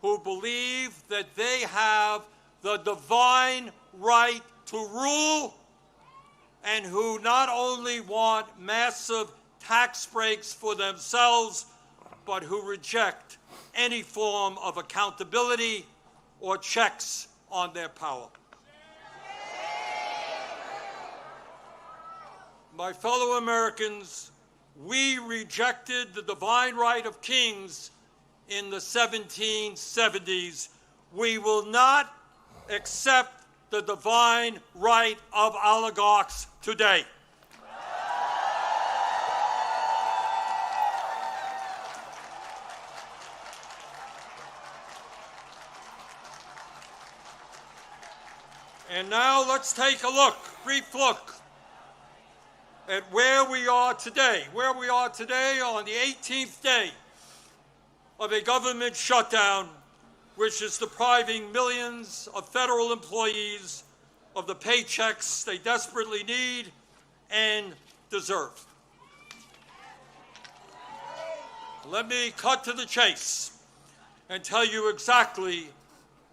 who believe that they have the divine right to rule and who not only want massive tax breaks for themselves, but who reject any form of accountability or checks on their power. My fellow Americans, we rejected the divine right of kings in the 1770s. We will not accept the divine right of oligarchs today. And now let's take a look, brief look, at where we are today. Where we are today on the 18th day of a government shutdown, which is depriving millions of federal employees of the paychecks they desperately need and deserve. Let me cut to the chase and tell you exactly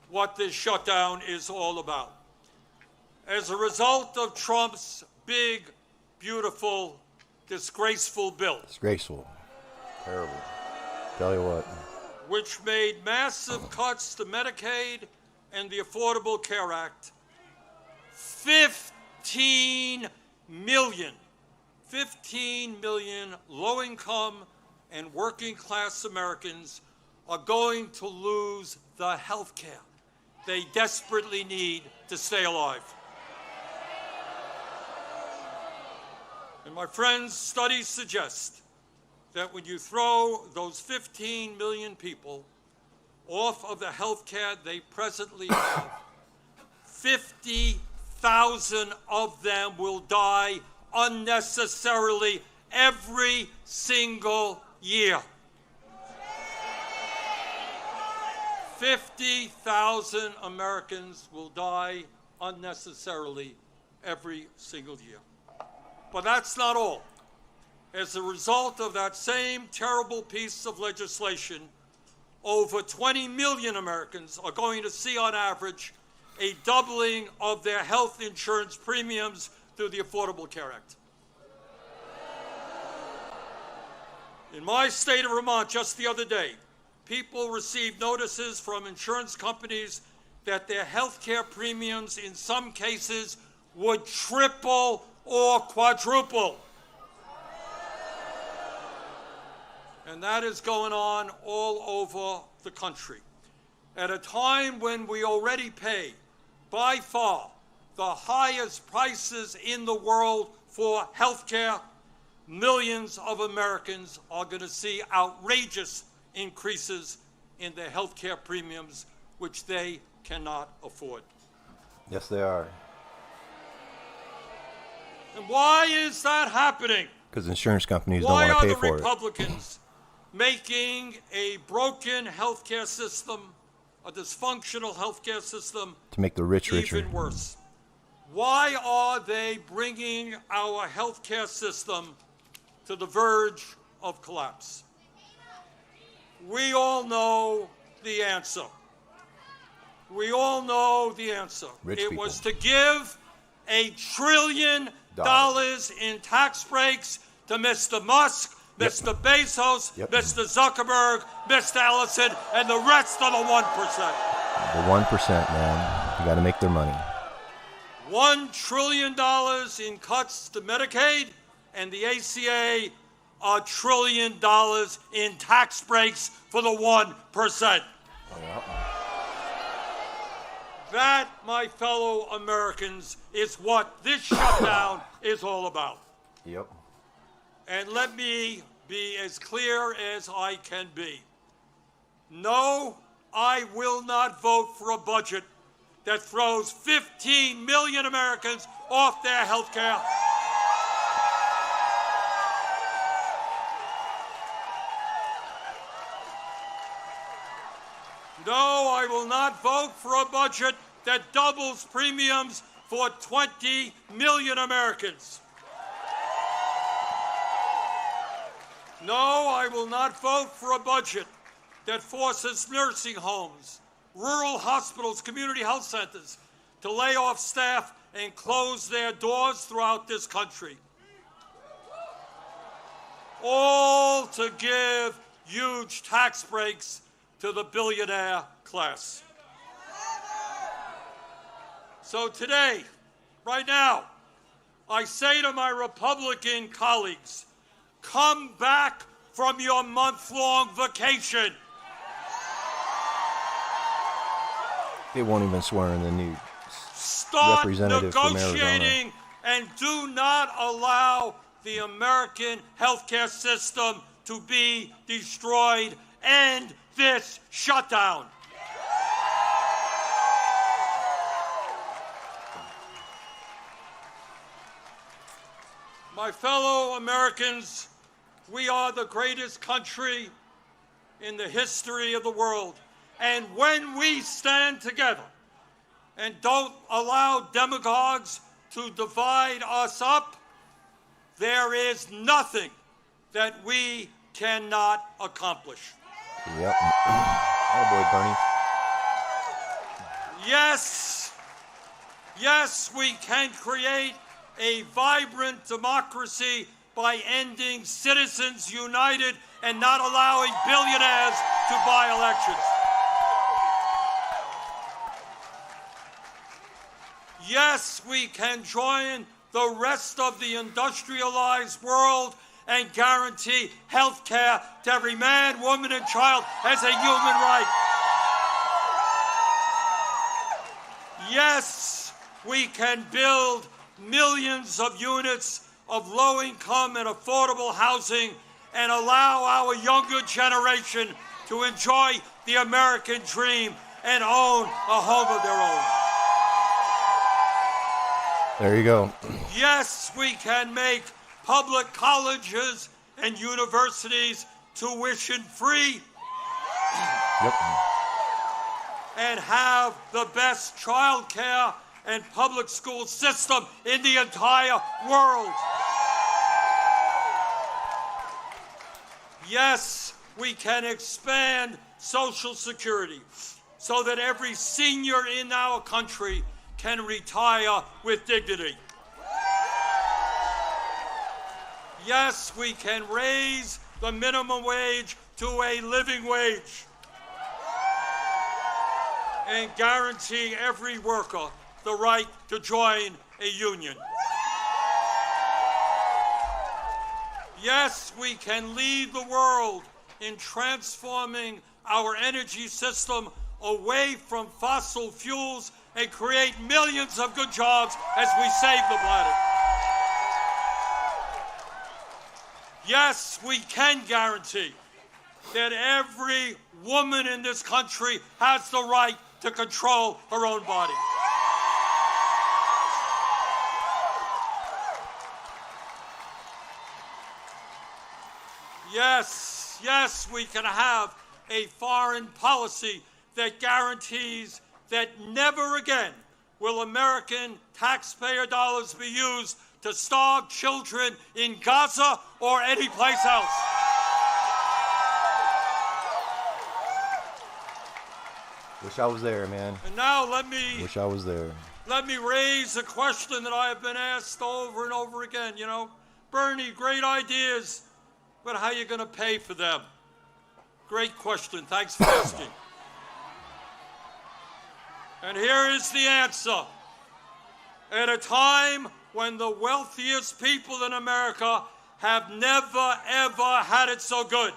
what this shutdown is all about. As a result of Trump's big, beautiful, disgraceful bill. Disgraceful. Terrible. Tell you what. Which made massive cuts to Medicaid and the Affordable Care Act. 15 million low-income and working-class Americans are going to lose the health care they desperately need to stay alive. And my friends, studies suggest that when you throw those 15 million people off of the health care they presently have, 50,000 of them will die unnecessarily every single year. 50,000 Americans will die unnecessarily every single year. But that's not all. As a result of that same terrible piece of legislation, over 20 million Americans are going to see, on average, a doubling of their health insurance premiums through the Affordable Care Act. In my state of Vermont, just the other day, people received notices from insurance companies that their health care premiums, in some cases, would triple or quadruple. And that is going on all over the country. At a time when we already pay, by far, the highest prices in the world for health care, millions of Americans are going to see outrageous increases in their health care premiums, which they cannot afford. Yes, they are. And why is that happening? Because insurance companies don't want to pay for it. Why are the Republicans making a broken healthcare system, a dysfunctional healthcare system, to make the rich richer? Even worse? Why are they bringing our healthcare system to the verge of collapse? We all know the answer. We all know the answer. It was to give $1 trillion in tax breaks to Mr. Musk, Mr. Bezos, Mr. Zuckerberg, Mr. Ellison, and the rest of the 1%. The 1%, man. You got to make their money. $1 trillion in cuts to Medicaid, and the ACA, $1 trillion in tax breaks for the 1%. That, my fellow Americans, is what this shutdown is all about. Yep. And let me be as clear as I can be. No, I will not vote for a budget that throws 15 million Americans off their health care. No, I will not vote for a budget that doubles premiums for 20 million Americans. No, I will not vote for a budget that forces nursing homes, rural hospitals, community health centers to lay off staff and close their doors throughout this country. All to give huge tax breaks to the billionaire class. So today, right now, I say to my Republican colleagues, come back from your month-long vacation. They won't even swear in the new Start representative from Arizona. negotiating and do not allow the American healthcare system to be destroyed. End this shutdown. My fellow Americans, we are the greatest country in the history of the world. And when we stand together and don't allow demagogues to divide us up, there is nothing that we cannot accomplish. Yep. Oh boy, Bernie. Yes, we can create a vibrant democracy by ending Citizens United and not allowing billionaires to buy elections. Yes, we can join the rest of the industrialized world and guarantee health care to every man, woman, and child as a human right. Yes, we can build millions of units of low-income and affordable housing and allow our younger generation to enjoy the American dream and own a home of their own. There you go. Yes, we can make public colleges and universities tuition-free. Yep. And have the best child care and public school system in the entire world. Yes, we can expand Social Security so that every senior in our country can retire with dignity. Yes, we can raise the minimum wage to a living wage and guarantee every worker the right to join a union. Yes, we can lead the world in transforming our energy system away from fossil fuels and create millions of good jobs as we save the planet. Yes, we can guarantee that every woman in this country has the right to control her own body. Yes, we can have a foreign policy that guarantees that never again will American taxpayer dollars be used to starve children in Gaza or any place else. Wish I was there, man. And now let me raise a question that I have been asked over and over again. You know, Bernie, great ideas, but how are you going to pay for them? Great question. Thanks for asking. And here is the answer. At a time when the wealthiest people in America have never, ever had it so good,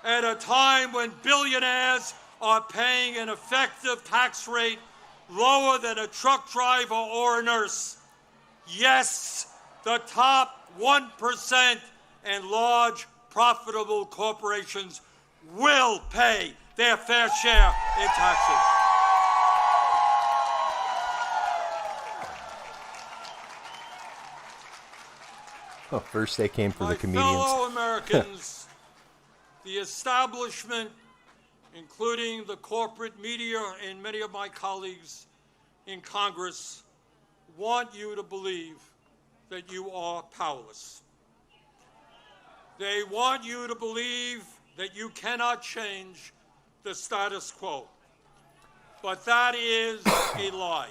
at a time when billionaires are paying an effective tax rate lower than a truck driver or a nurse, yes, the top 1% and large profitable corporations will pay their fair share in taxes. Oh, first they came for My the comedians. fellow Americans, the establishment, including the corporate media and many of my colleagues in Congress, want you to believe that you are powerless. They want you to believe that you cannot change the status quo. But that is a lie.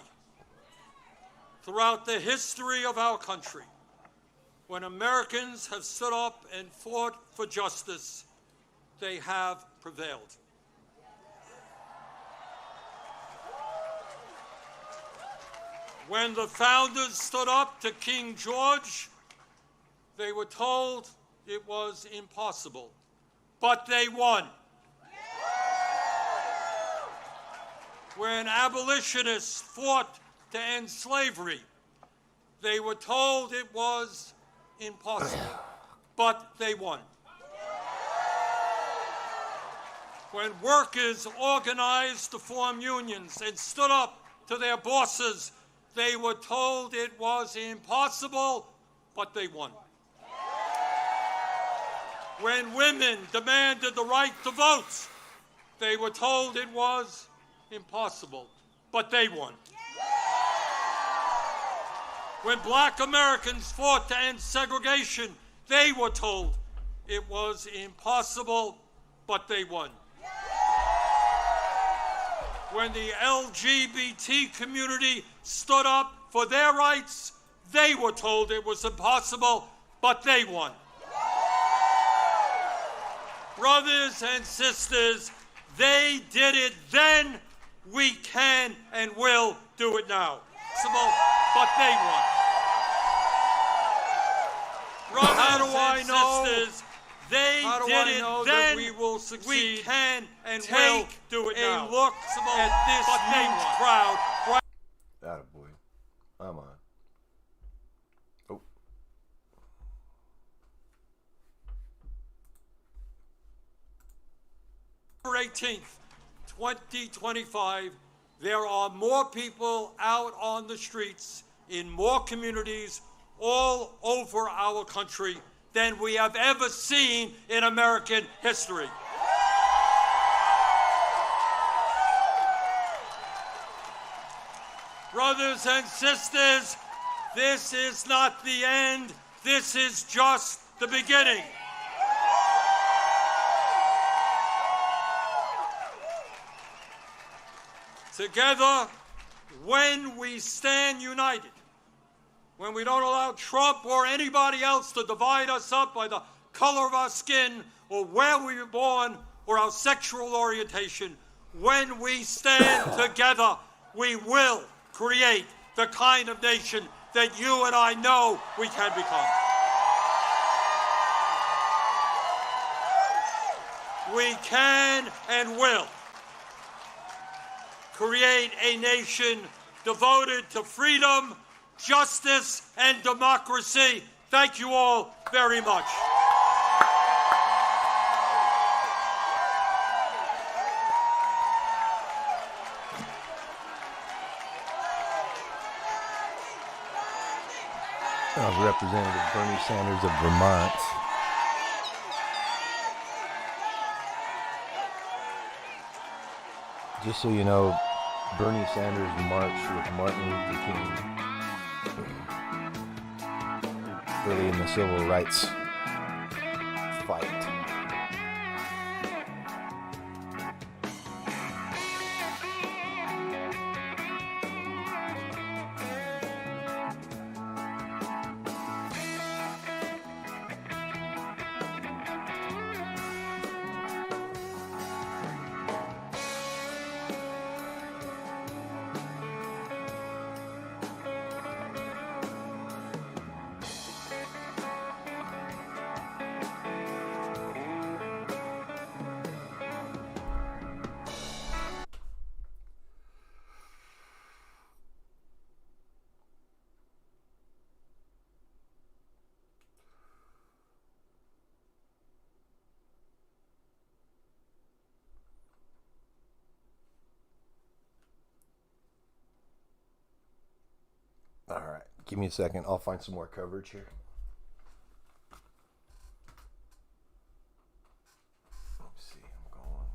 Throughout the history of our country, when Americans have stood up and fought for justice, they have prevailed. When the founders stood up to King George, they were told it was impossible, but they won. When abolitionists fought to end slavery, they were told it was impossible, but they won. When workers organized to form unions and stood up to their bosses, they were told it was impossible, but they won. When women demanded the right to vote, they were told it was impossible, but they won. When black Americans fought to end segregation, they were told it was impossible, but they won. When the LGBT community stood up for their rights, they were told it was impossible, but they won. Brothers and sisters, they did it then, we can and will do it now. But they won. Brothers and sisters, they did it then, we will succeed. We can and will do it now. Look at this huge crowd. Attaboy. I'm on. Oh. November 18th, 2025, there are more people out on the streets in more communities all over our country than we have ever seen in American history. Brothers and sisters, this is not the end. This is just the beginning. Together, when we stand united, when we don't allow Trump or anybody else to divide us up by the color of our skin or where we were born or our sexual orientation, when we stand together, we will create the kind of nation that you and I know we can become. We can and will create a nation devoted to freedom, justice, and democracy. Thank you all very much. That was Representative Bernie Sanders of Vermont. Just so you know, Bernie Sanders marched with Martin Luther King early in the civil rights fight. All right, give me a second. I'll find some more coverage here. Let's see, I'm going.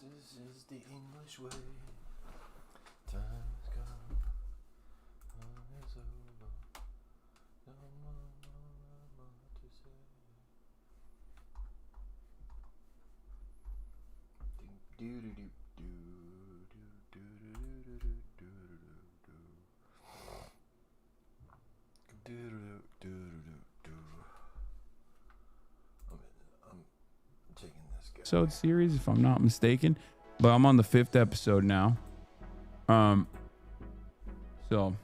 This is the English way. Time's gone. Time is over. No more to say. Do do do do do do do do do do do do. I'm taking this guy. Episode series, if I'm not mistaken, but I'm on the 5th episode now. So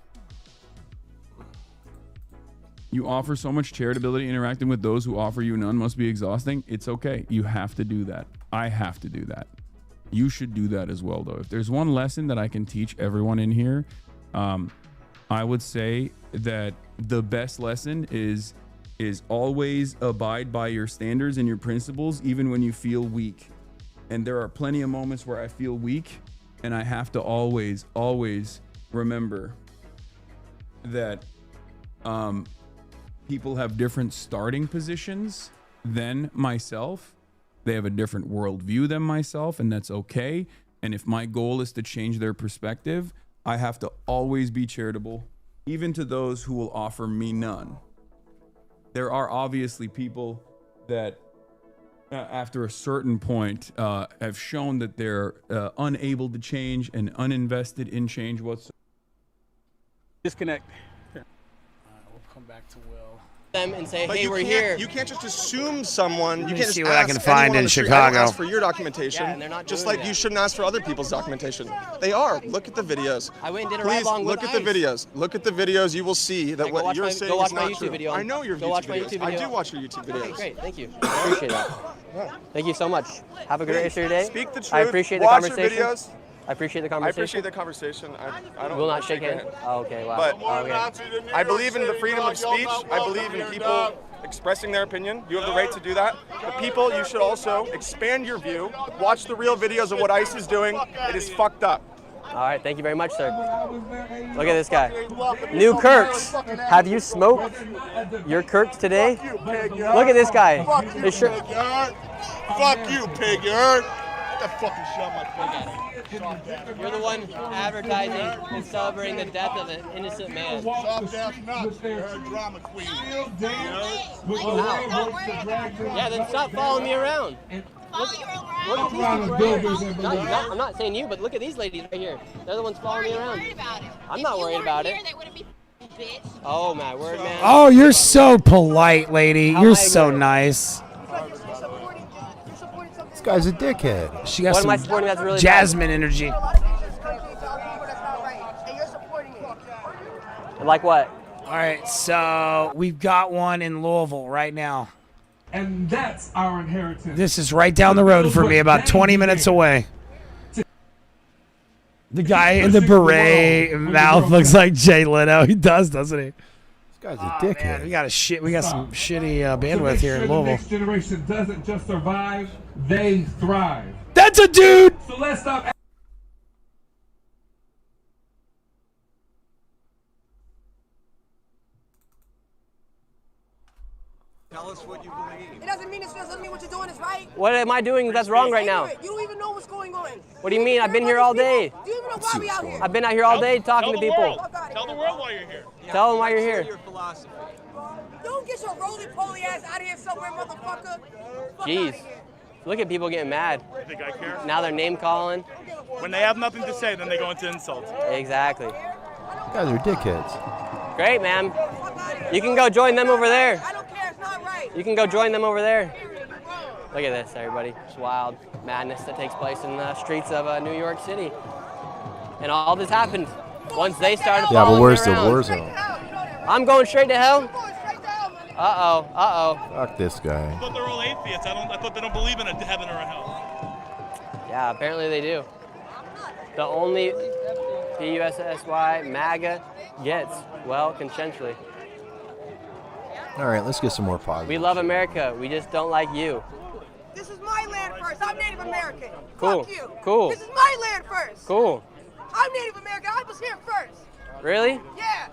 you offer so much charitability, interacting with those who offer you none must be exhausting. It's okay. You have to do that. I have to do that. You should do that as well, though. If there's one lesson that I can teach everyone in here, I would say that the best lesson is always abide by your standards and your principles, even when you feel weak. And there are plenty of moments where I feel weak, and I have to always remember that people have different starting positions than myself. They have a different worldview than myself, and that's okay. And if my goal is to change their perspective, I have to always be charitable, even to those who will offer me none. There are obviously people that after a certain point have shown that they're unable to change and uninvested in change whatsoever. Disconnect. All right, we'll come back to Will. Them and say, But hey, you we're can't- here. You can't just assume someone. You can't just see what I ask can find anyone on in the street. I don't Chicago. ask for your documentation. Yeah, and they're not just doing like that. you shouldn't ask for other people's documentation. They are. Look at the videos. I went and did a Please ride-along look with at the ICE. videos. Look at the videos. You will see that Hey, go what watch you're my- saying go watch is my not YouTube true. video. I know your Go YouTube watch my videos. YouTube I video. do watch your YouTube videos. Okay, great. Thank you. I appreciate that. Thank you so much. Have a great rest of your day. Speak the truth. I appreciate the Watch your conversation. videos. I appreciate the I conversation. appreciate the conversation. I don't Will not wanna shake hands. your hand. Oh, okay, wow. But Okay. I believe in the freedom of speech. I believe in people expressing their opinion. You have the right to do that. But people, you should also expand your view. Watch the real videos of what ICE is doing. It is fucked up. All right, thank you very much, sir. Look at this guy. New Kirks. Have you smoked your Kirks today? Look at this guy. His shirt. Fuck you, pig, you heard? Get the fucking shit out my face. You're the one advertising and celebrating the death of an innocent man. Soft ass nuts, you heard? Drama queen. You heard? Yeah, then stop following me around. Look at these people right here. I'm not saying you, but look at these ladies right here. They're the ones following me around. I'm not worried about it. Oh my word, man. Oh, you're so polite, lady. How You're am I so ignorant? nice. This guy's a dickhead. She got What am I some supporting that's really Jasmine energy. Like what? All right, so we've got one in Louisville right now. And that's our inheritance. This is right down the road for me, about 20 minutes away. The guy in the beret mouth looks like Jay Leno. He does, doesn't he? This guy's a dickhead. Man, we got some shitty bandwidth here in The Louisville. next generation doesn't just survive, they thrive. That's a dude! So let's stop. Tell us what you believe. It doesn't mean what you're doing is right. What am I doing that's wrong right now? You don't even know what's going on. What do you mean? I've been here all day. Do you even know why we out here? I've been out here all day talking to people. Tell the world why you're here. Tell them why you're here. Your philosophy. Don't get your roly-poly ass out of here somewhere, motherfucker. Fuck Jeez. outta here. Look at people getting mad. You think I care? Now they're name calling. When they have nothing to say, then they go into insults. Exactly. You guys are dickheads. Great, man. You can go join them over there. I don't care. It's not right. You can go join them over there. Look at this, everybody. It's wild madness that takes place in the streets of New York City. And all this happened once they started Yeah, but following where's me the around. war zone? I'm going straight to hell. Uh-oh. Uh-oh. Fuck this guy. I thought they're all atheists. I thought they don't believe in a heaven or a hell. Yeah, apparently they do. The only PUSSY MAGA gets, well, consensually. All right, let's get some more positive. We love America. We just don't like you. This is my land first. I'm Native American. Cool. Fuck you. Cool. This is my land first. Cool. I'm Native American. I was here first. Really? Yeah.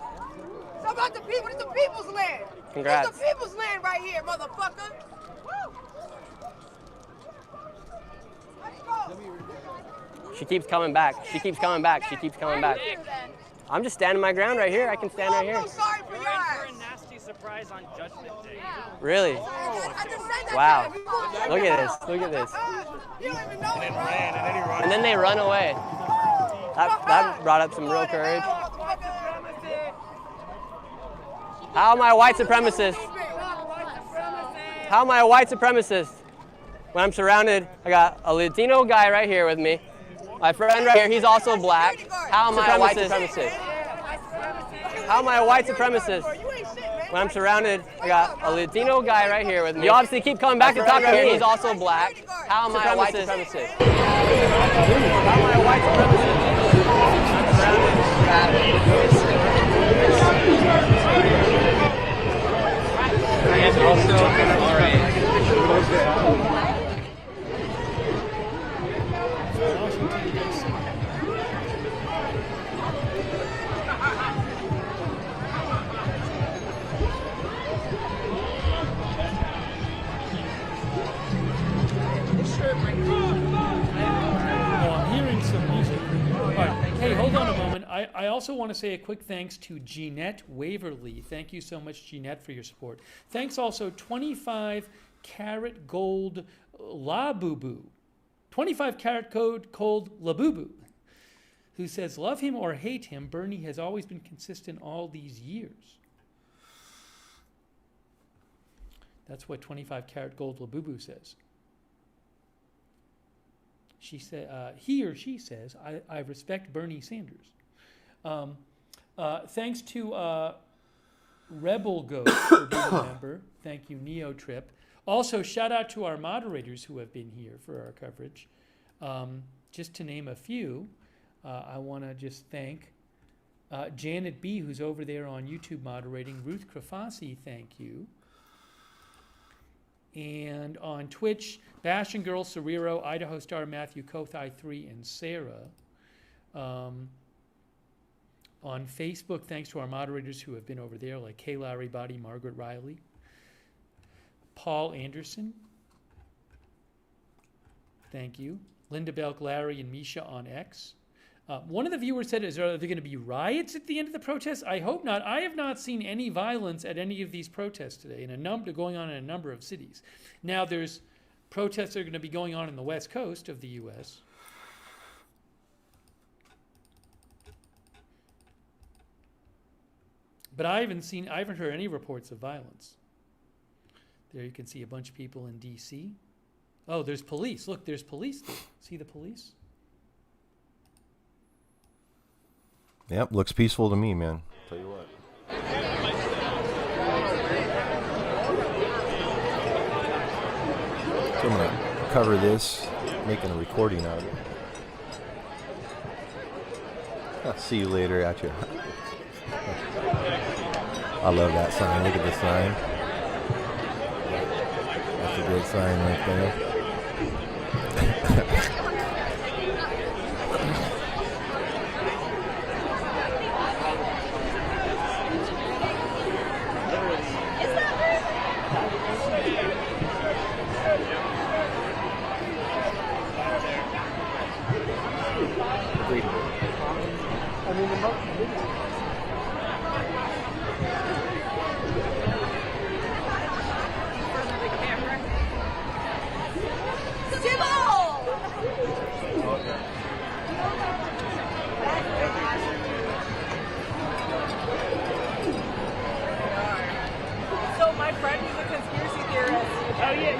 It's about the people. It's the people's land. Congrats. It's the people's land right here, motherfucker. Woo. Let's go. She keeps coming back. She keeps coming back. She keeps coming back. I'm just standing my ground right here. I can stand right here. I'm sorry for your ass. nasty surprise on Judgment Day. Really? I just said that. Wow. to you. Look at this. Look at this. You don't even know it. And then they run away. That brought up some real courage. How am I a white supremacist? How am I a white supremacist? When I'm surrounded, I got a Latino guy right here with me. My friend right here, he's also black. How am I a white supremacist? How am I a white supremacist? When I'm surrounded, I got a Latino guy right here with me. You obviously keep coming back to talk to me. He's also black. How am I a white supremacist? How am I a white supremacist? I'm hearing some music. All right. Hey, hold on a moment. I also want to say a quick thanks to Jeanette Waverly. Thank you so much, Jeanette, for your support. Thanks also 25 Karat Gold La Boo Boo. 25 Karat Code Cold La Boo Boo, who says, love him or hate him, Bernie has always been consistent all these years. That's what 25 Karat Gold La Boo Boo says. She said, he or she says, I respect Bernie Sanders. Thanks to Rebel Ghost for being a member. Thank you, Neo Trip. Also, shout out to our moderators who have been here for our coverage. Just to name a few, I want to just thank Janet B., who's over there on YouTube moderating. Ruth Krafasi, thank you. And on Twitch, Bastion Girl, Cerrero, Idaho Star, Matthew, Kothai 3, and Sarah. On Facebook, thanks to our moderators who have been over there, like Kay Larry Body, Margaret Riley, Paul Anderson. Thank you. Linda Belk, Larry, and Misha on X. One of the viewers said, are there going to be riots at the end of the protest? I hope not. I have not seen any violence at any of these protests today, going on in a number of cities. Now, there's protests that are going to be going on in the west coast of the U.S. But I haven't heard any reports of violence. There you can see a bunch of people in D.C. Oh, there's police. Look, there's police there. See the police? Yep, looks peaceful to me, man. Tell you what. So I'm gonna cover this, making a recording out of it. I'll see you later at your. I love that sign. Look at the sign. That's a great sign right there. So my friend is a conspiracy theorist. Oh yeah.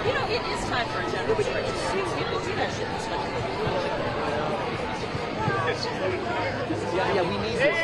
You know, it is time for a general correction. We can do that shit this time. Yeah, we need this.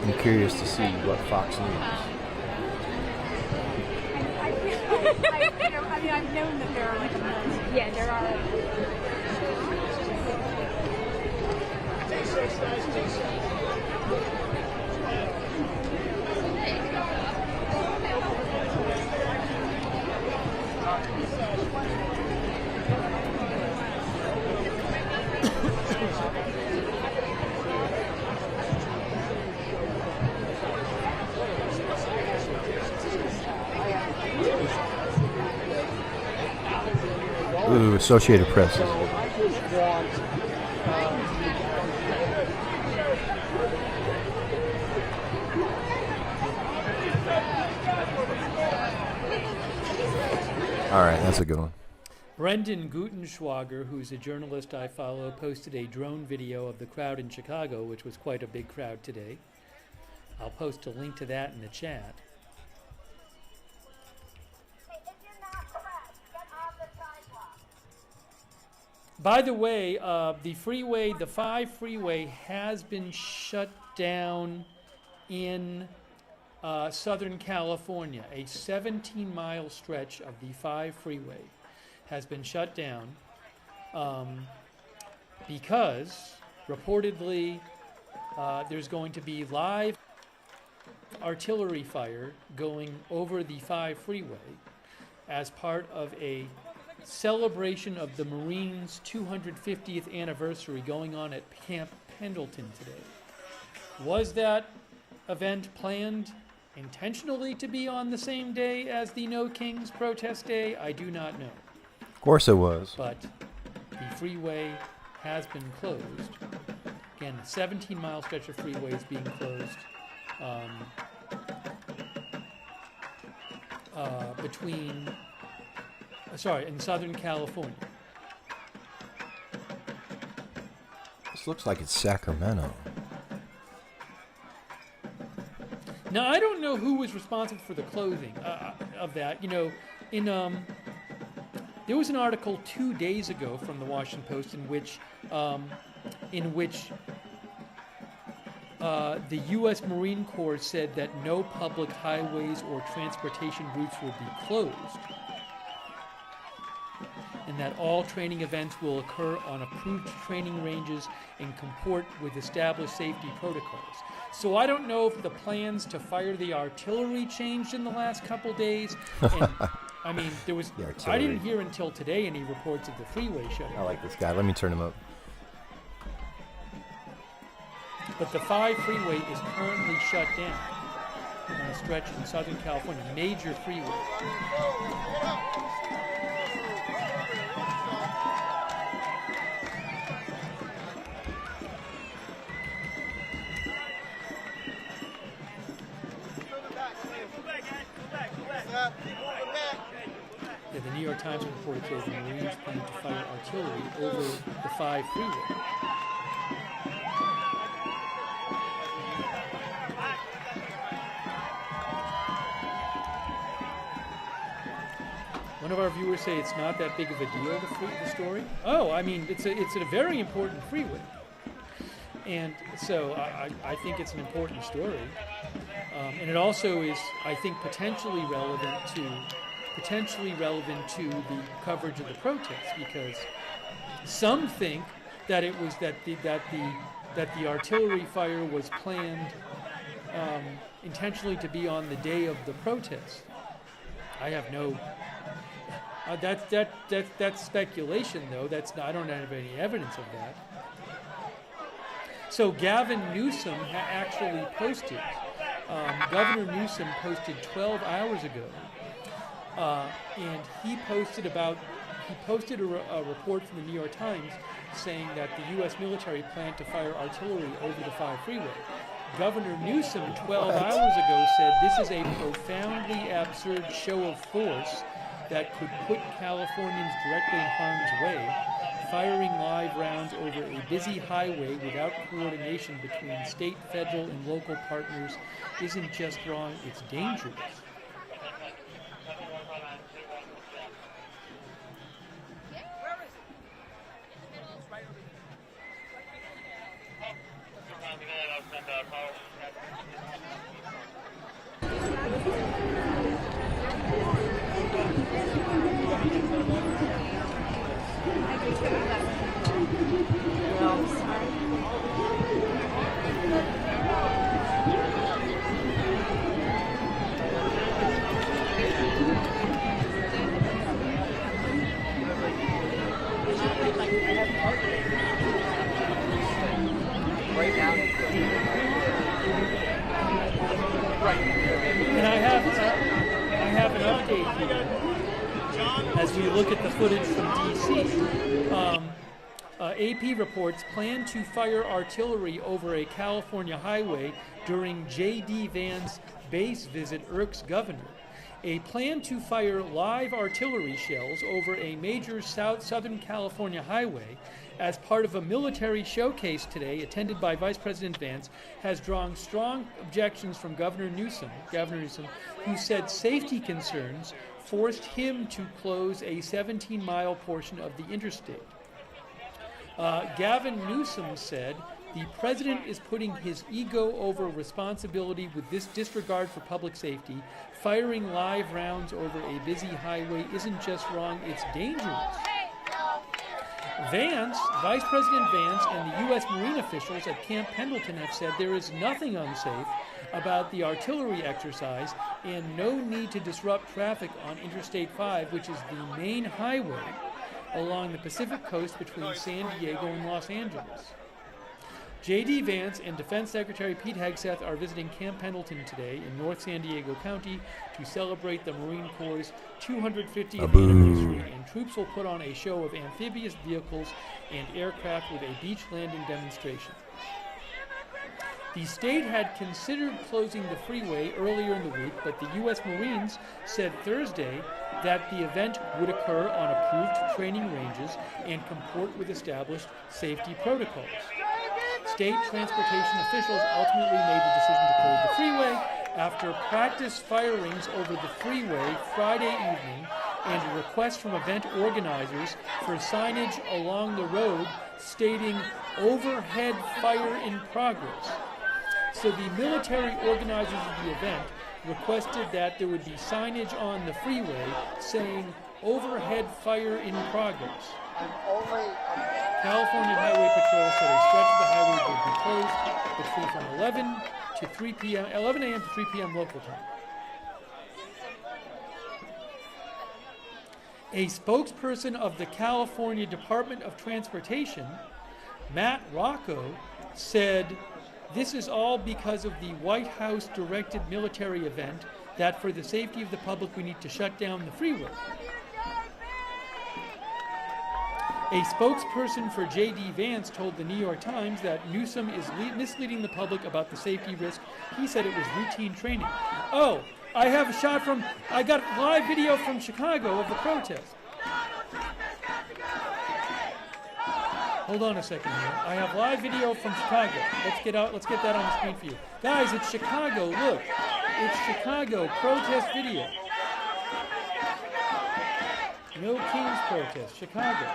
I'm curious to see what Fox News. I mean, I've known that there are like a million. Yeah, there are. Ooh, Associated Press. All right, that's a good one. Brendan Gutenschwager, who's a journalist I follow, posted a drone video of the crowd in Chicago, which was quite a big crowd today. I'll post a link to that in the chat. By the way, the 5 freeway has been shut down in Southern California, a 17-mile stretch of the 5 freeway. has been shut down because reportedly there's going to be live artillery fire going over the 5 freeway as part of a celebration of the Marines' 250th anniversary going on at Camp Pendleton today. Was that event planned intentionally to be on the same day as the No Kings protest day? I do not know. Of course it was. But the freeway has been closed. Again, a 17-mile stretch of freeway is being closed in Southern California. This looks like it's Sacramento. Now, I don't know who was responsible for the closing of that. You know, there was an article 2 days ago from the Washington Post in which the U.S. Marine Corps said that no public highways or transportation routes will be closed, and that all training events will occur on approved training ranges and comport with established safety protocols. So I don't know if the plans to fire the artillery changed in the last couple days. And, I mean, I didn't hear until today any reports of the freeway shutting. I like this guy. Let me turn him up. But the 5 freeway is currently shut down on a stretch in Southern California, major freeway. Yeah, the New York Times reported today the Marines plan to fire artillery over the 5 freeway. One of our viewers say it's not that big of a deal, the story. Oh, I mean, it's a very important freeway. And so I think it's an important story. And it also is, I think, potentially relevant to the coverage of the protests, because some think that it was that the artillery fire was planned intentionally to be on the day of the protest. I have no. That's speculation, though. I don't have any evidence of that. So Gavin Newsom actually posted. Governor Newsom posted 12 hours ago, and he posted a report from the New York Times saying that the U.S. military planned to fire artillery over the 5 freeway. Governor Newsom 12 hours ago said this is a profoundly absurd show of force that could put Californians directly in harm's way. Firing live rounds over a busy highway without coordination between state, federal, and local partners isn't just wrong, it's dangerous. And I have an update here as we look at the footage from D.C. AP reports plan to fire artillery over a California highway during J.D. Vance base visit irks governor. A plan to fire live artillery shells over a major Southern California highway as part of a military showcase today attended by Vice President Vance has drawn strong objections from Governor Newsom, who said safety concerns forced him to close a 17-mile portion of the interstate. Gavin Newsom said The president is putting his ego over responsibility with this disregard for public safety. Firing live rounds over a busy highway isn't just wrong, it's dangerous. Vance, Vice President Vance, and the U.S. Marine officials at Camp Pendleton have said there is nothing unsafe about the artillery exercise and no need to disrupt traffic on Interstate 5, which is the main highway along the Pacific coast between San Diego and Los Angeles. J.D. Vance and Defense Secretary Pete Hegseth are visiting Camp Pendleton today in North San Diego County to celebrate the Marine Corps' 250th anniversary, and troops will put on a show of amphibious vehicles and aircraft with a beach landing demonstration. The state had considered closing the freeway earlier in the week, but the U.S. Marines said Thursday that the event would occur on approved training ranges and comport with established safety protocols. State transportation officials ultimately made the decision to close the freeway after practice firings over the freeway Friday evening and a request from event organizers for signage along the road stating "overhead fire in progress." So the military organizers of the event requested that there would be signage on the freeway saying "overhead fire in progress." California Highway Patrol said a stretch of the highway would be closed from 11 to 3 p.m., 11 a.m. to 3 p.m. local time. A spokesperson of the California Department of Transportation, Matt Rocco, said this is all because of the White House-directed military event that for the safety of the public we need to shut down the freeway. A spokesperson for J.D. Vance told the New York Times that Newsom is misleading the public about the safety risk. He said it was routine training. Oh, I have a shot from, I got live video from Chicago of the protest. Hold on a second here. I have live video from Chicago. Let's get that on the screen for you. Guys, it's Chicago, look. It's Chicago protest video. No Kings protest, Chicago.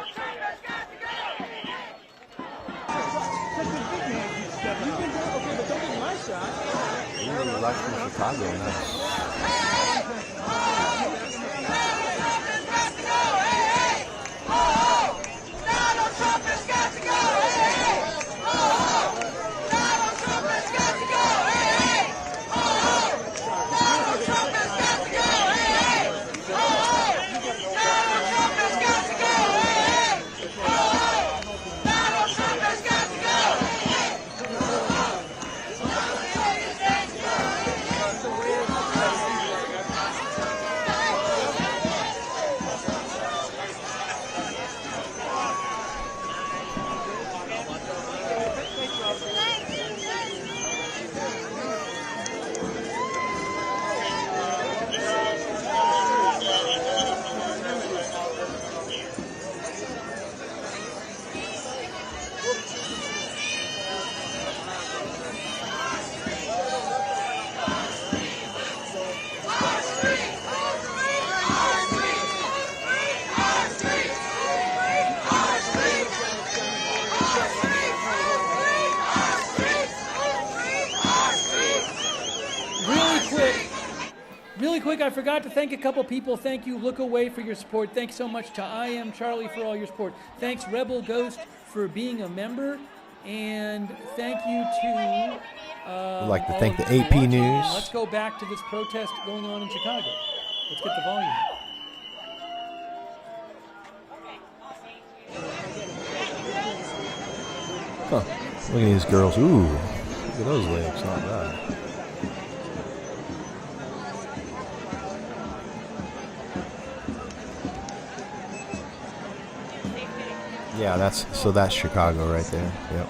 Ooh, like from Chicago, nice. I forgot to thank a couple people. Thank you, Look Away, for your support. Thanks so much to I Am Charlie for all your support. Thanks, Rebel Ghost, for being a member. And thank you to... We'd like to thank the AP News. And let's go back to this protest going on in Chicago. Let's get the volume. Huh. Look at these girls. Ooh. Look at those legs. Not bad. Yeah, that's Chicago right there. Yep.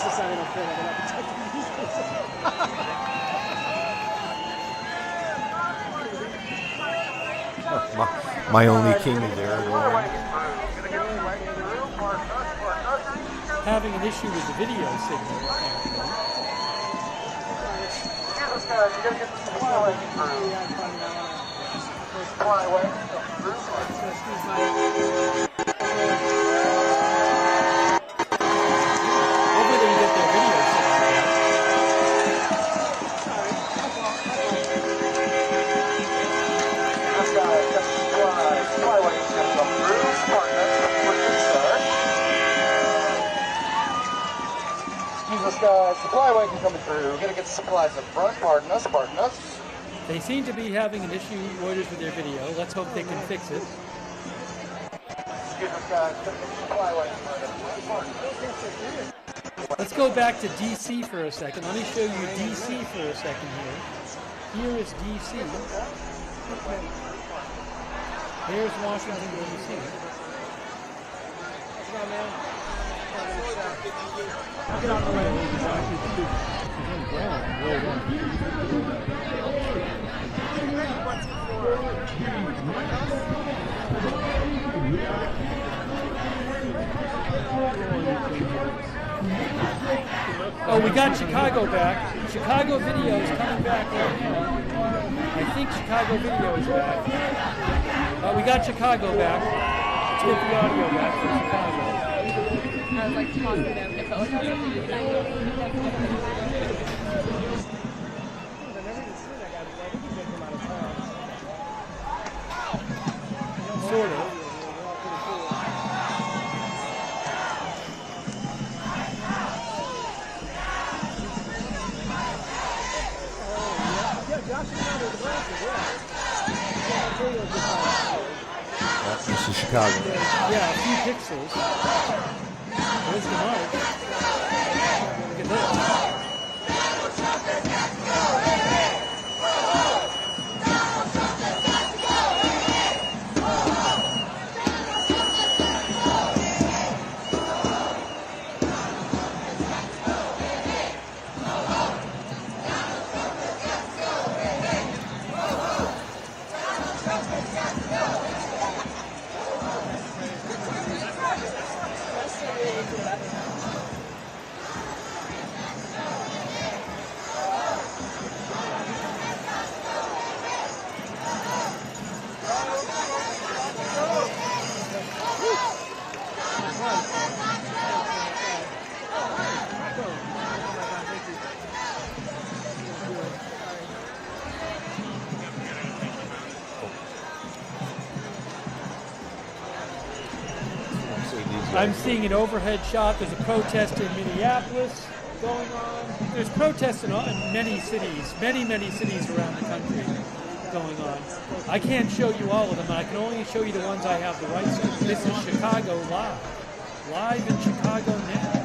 just decided to pull it up and protect my only king is Aragorn. Having an issue with the video signal. Hopefully they can get their video signal back. Supply wagon coming through. We're gonna get supplies up front. Pardon us, pardon us. They seem to be having an issue, Reuters, with their video. Let's hope they can fix it. Let's go back to DC for a second. Let me show you DC for a second here. Here is DC. Here's Washington, DC. Get out of the way. Oh, we got Chicago back. Chicago video is coming back right now. I think Chicago video is back. We got Chicago back. Let's get the audio back for Chicago. I would like to talk to them if it would help them do that. Sort of. This is Chicago. Yeah, a few pixels. There's the mark. Look at this. I'm seeing an overhead shot. There's a protest in Minneapolis going on. There's protests in many cities, many cities around the country going on. I can't show you all of them. I can only show you the ones I have the rights to. This is Chicago Live. Live in Chicago now.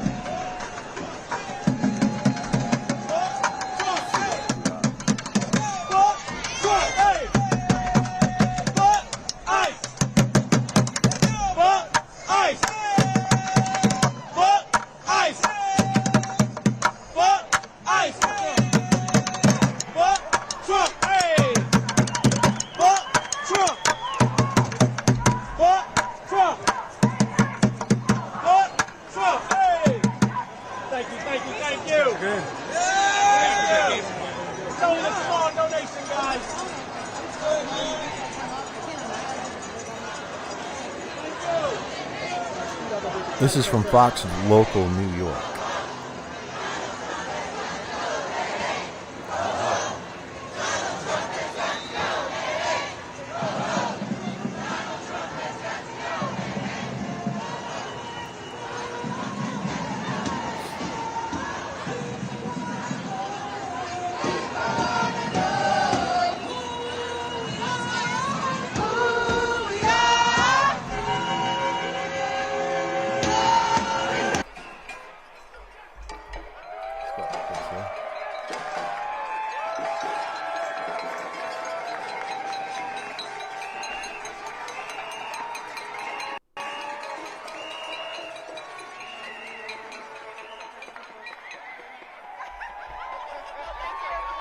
This is from Fox Local New York.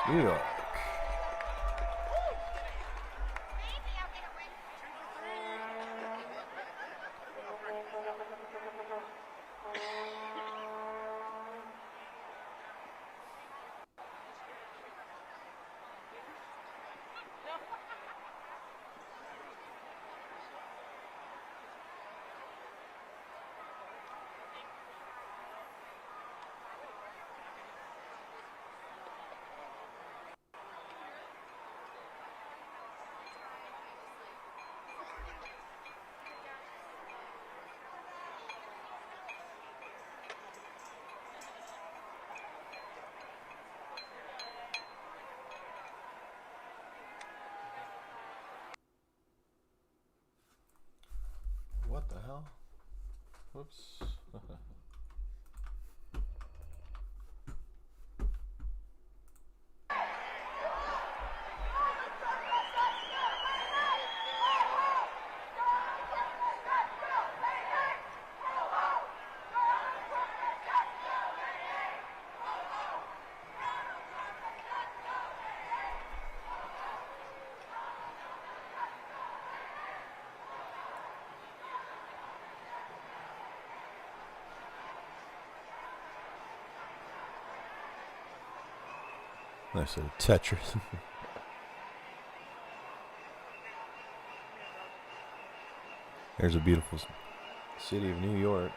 New York. What the hell? Whoops. Nice little Tetris. There's a beautiful city of New York.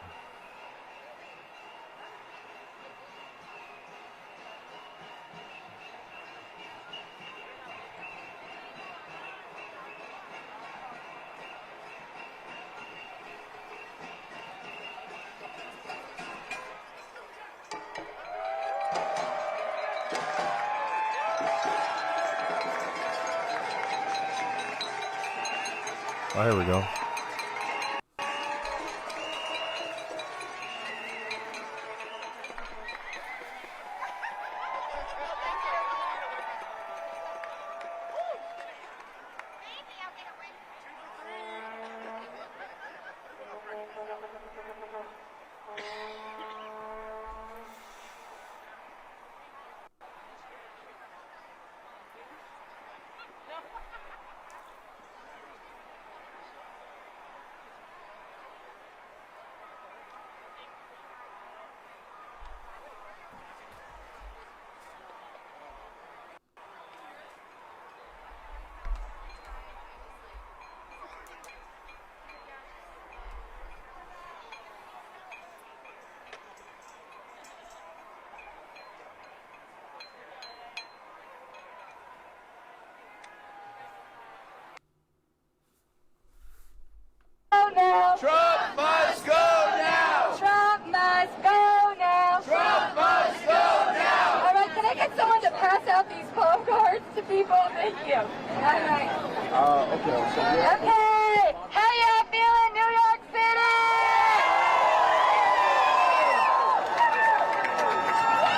Oh, here we go. Trump must go now! Trump must go now! Trump must go now! All right, can I get someone to pass out these postcards to people? Thank you. All right. Okay. How y'all feeling, New York City?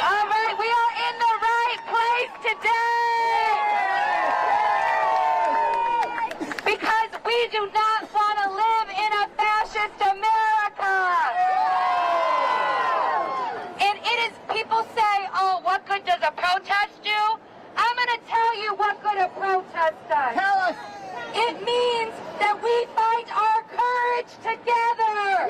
All right, we are in the right place today. Because we do not want to live in a fascist America. And it is, people say, oh, what good does a protest do? I'm going to tell you what good a protest does. Tell us. It means that we find our courage together.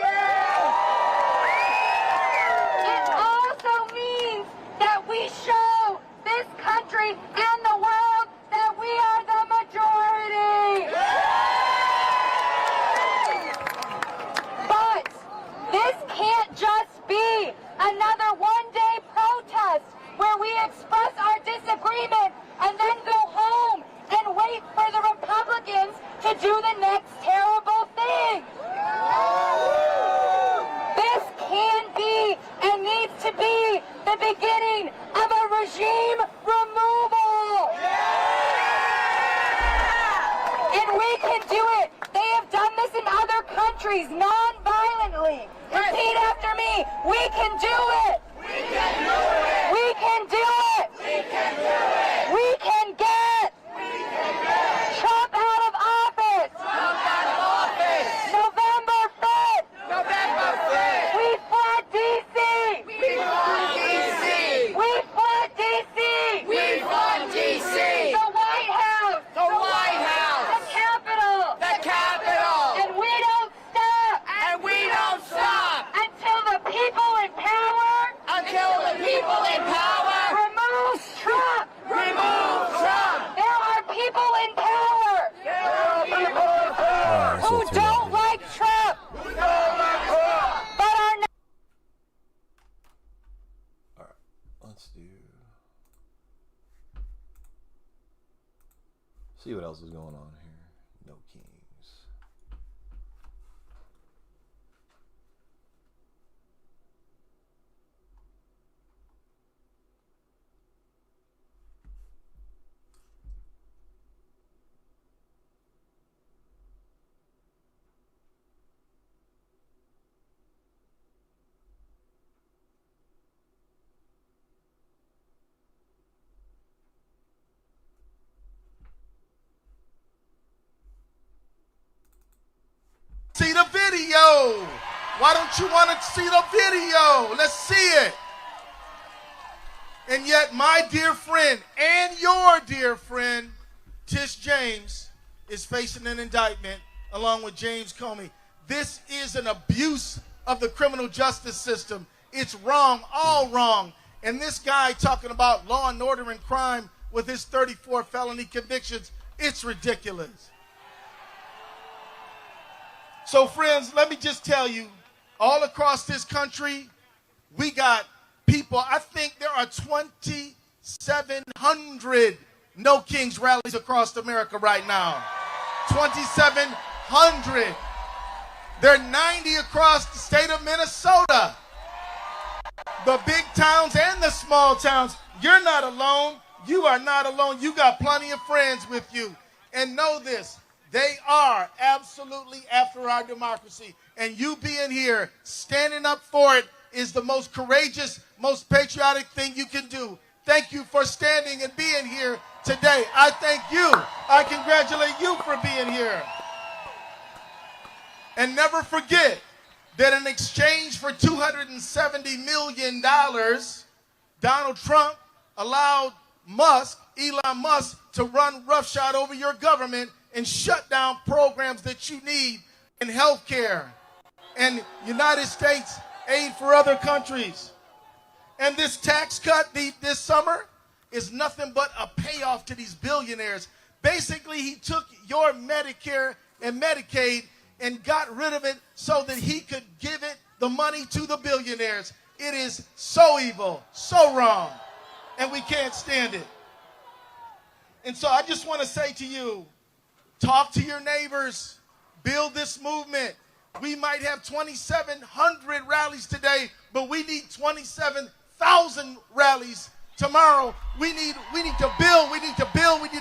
It also means that we show this country and the world that we are the majority. But this can't just be another one-day protest where we express our disagreement and then go home and wait for the Republicans to do the next terrible thing. This can be and needs to be the beginning of a regime removal. And we can do it. They have done this in other countries non-violently. Repeat after me. We can do it. We can do it. We can do it. We can do it. We can get Trump out of office. Trump out of office. November 5th. November 5th. We fled D.C. We fled D.C. We fled D.C. We fled See what else is going on here. No Kings. See the video. Why don't you want to see the video? Let's see it. And yet my dear friend and your dear friend, Tish James, is facing an indictment along with James Comey. This is an abuse of the criminal justice system. It's wrong, all wrong. And this guy talking about law and order and crime with his 34 felony convictions, it's ridiculous. So friends, let me just tell you, all across this country, we got people, I think there are 2,700 No Kings rallies across America right now. 2,700. There are 90 across the state of Minnesota. The big towns and the small towns. You're not alone. You are not alone. You got plenty of friends with you. And know this. They are absolutely after our democracy. And you being here, standing up for it, is the most courageous, most patriotic thing you can do. Thank you for standing and being here today. I thank you. I congratulate you for being here. And never forget that in exchange for $270 million, Donald Trump allowed Elon Musk, to run roughshod over your government and shut down programs that you need in healthcare and United States aid for other countries. And this tax cut this summer is nothing but a payoff to these billionaires. Basically, he took your Medicare and Medicaid and got rid of it so that he could give it the money to the billionaires. It is so evil, so wrong, and we can't stand it. And so I just want to say to you, talk to your neighbors, build this movement. We might have 2,700 rallies today, but we need 27,000 rallies tomorrow. We need to build, we need to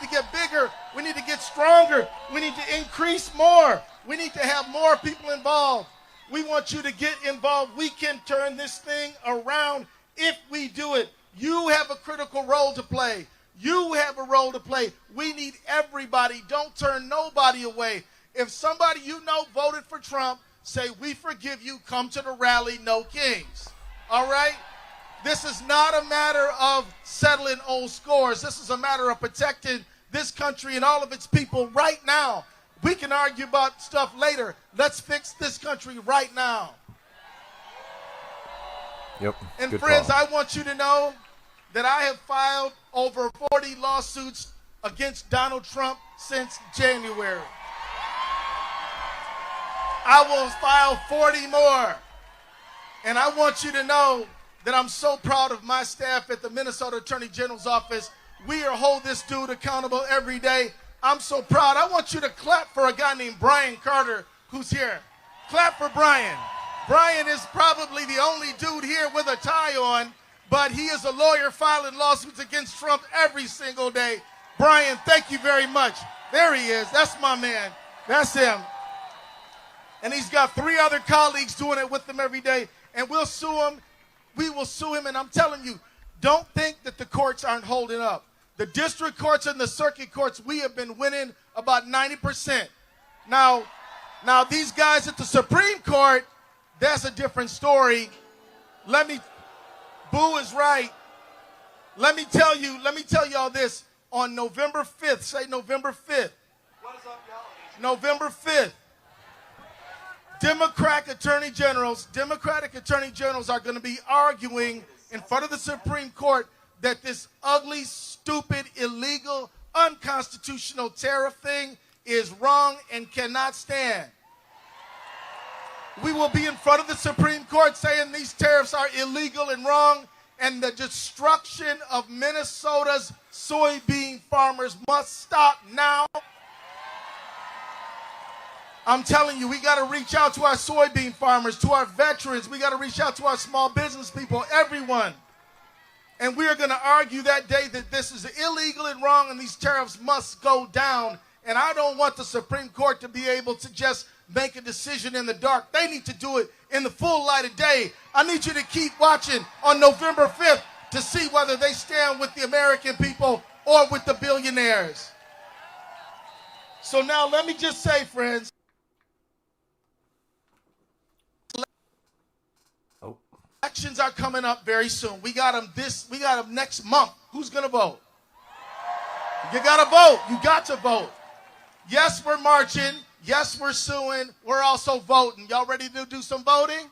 get bigger, we need to get stronger, we need to increase more, we need to have more people involved. We want you to get involved. We can turn this thing around if we do it. You have a critical role to play. You have a role to play. We need everybody. Don't turn nobody away. If somebody you know voted for Trump, say, we forgive you, come to the rally, No Kings. All right? This is not a matter of settling old scores. This is a matter of protecting this country and all of its people right now. We can argue about stuff later. Let's fix this country right now. Yep. And good friends, call. I want you to know that I have filed over 40 lawsuits against Donald Trump since January. I will file 40 more. And I want you to know that I'm so proud of my staff at the Minnesota Attorney General's office. We hold this dude accountable every day. I'm so proud. I want you to clap for a guy named Brian Carter who's here. Clap for Brian. Brian is probably the only dude here with a tie on, but he is a lawyer filing lawsuits against Trump every single day. Brian, thank you very much. There he is. That's my man. That's him. And he's got 3 other colleagues doing it with him every day. And we'll sue him. We will sue him. And I'm telling you, don't think that the courts aren't holding up. The district courts and the circuit courts, we have been winning about 90%. Now these guys at the Supreme Court, that's a different story. Boo is right. Let me tell you all this. On November 5th, say November 5th. What is up, y'all? November 5th. Democratic attorney generals are going to be arguing in front of the Supreme Court that this ugly, stupid, illegal, unconstitutional tariff thing is wrong and cannot stand. We will be in front of the Supreme Court saying these tariffs are illegal and wrong, and the destruction of Minnesota's soybean farmers must stop now. I'm telling you, we got to reach out to our soybean farmers, to our veterans. We got to reach out to our small business people, everyone. And we are going to argue that day that this is illegal and wrong and these tariffs must go down. And I don't want the Supreme Court to be able to just make a decision in the dark. They need to do it in the full light of day. I need you to keep watching on November 5th to see whether they stand with the American people or with the billionaires. So now let me just say, friends, elections are coming up very soon. We got them next month. Who's going to vote? You got to vote. You got to vote. Yes, we're marching. Yes, we're suing. We're also voting. Y'all ready to do some voting?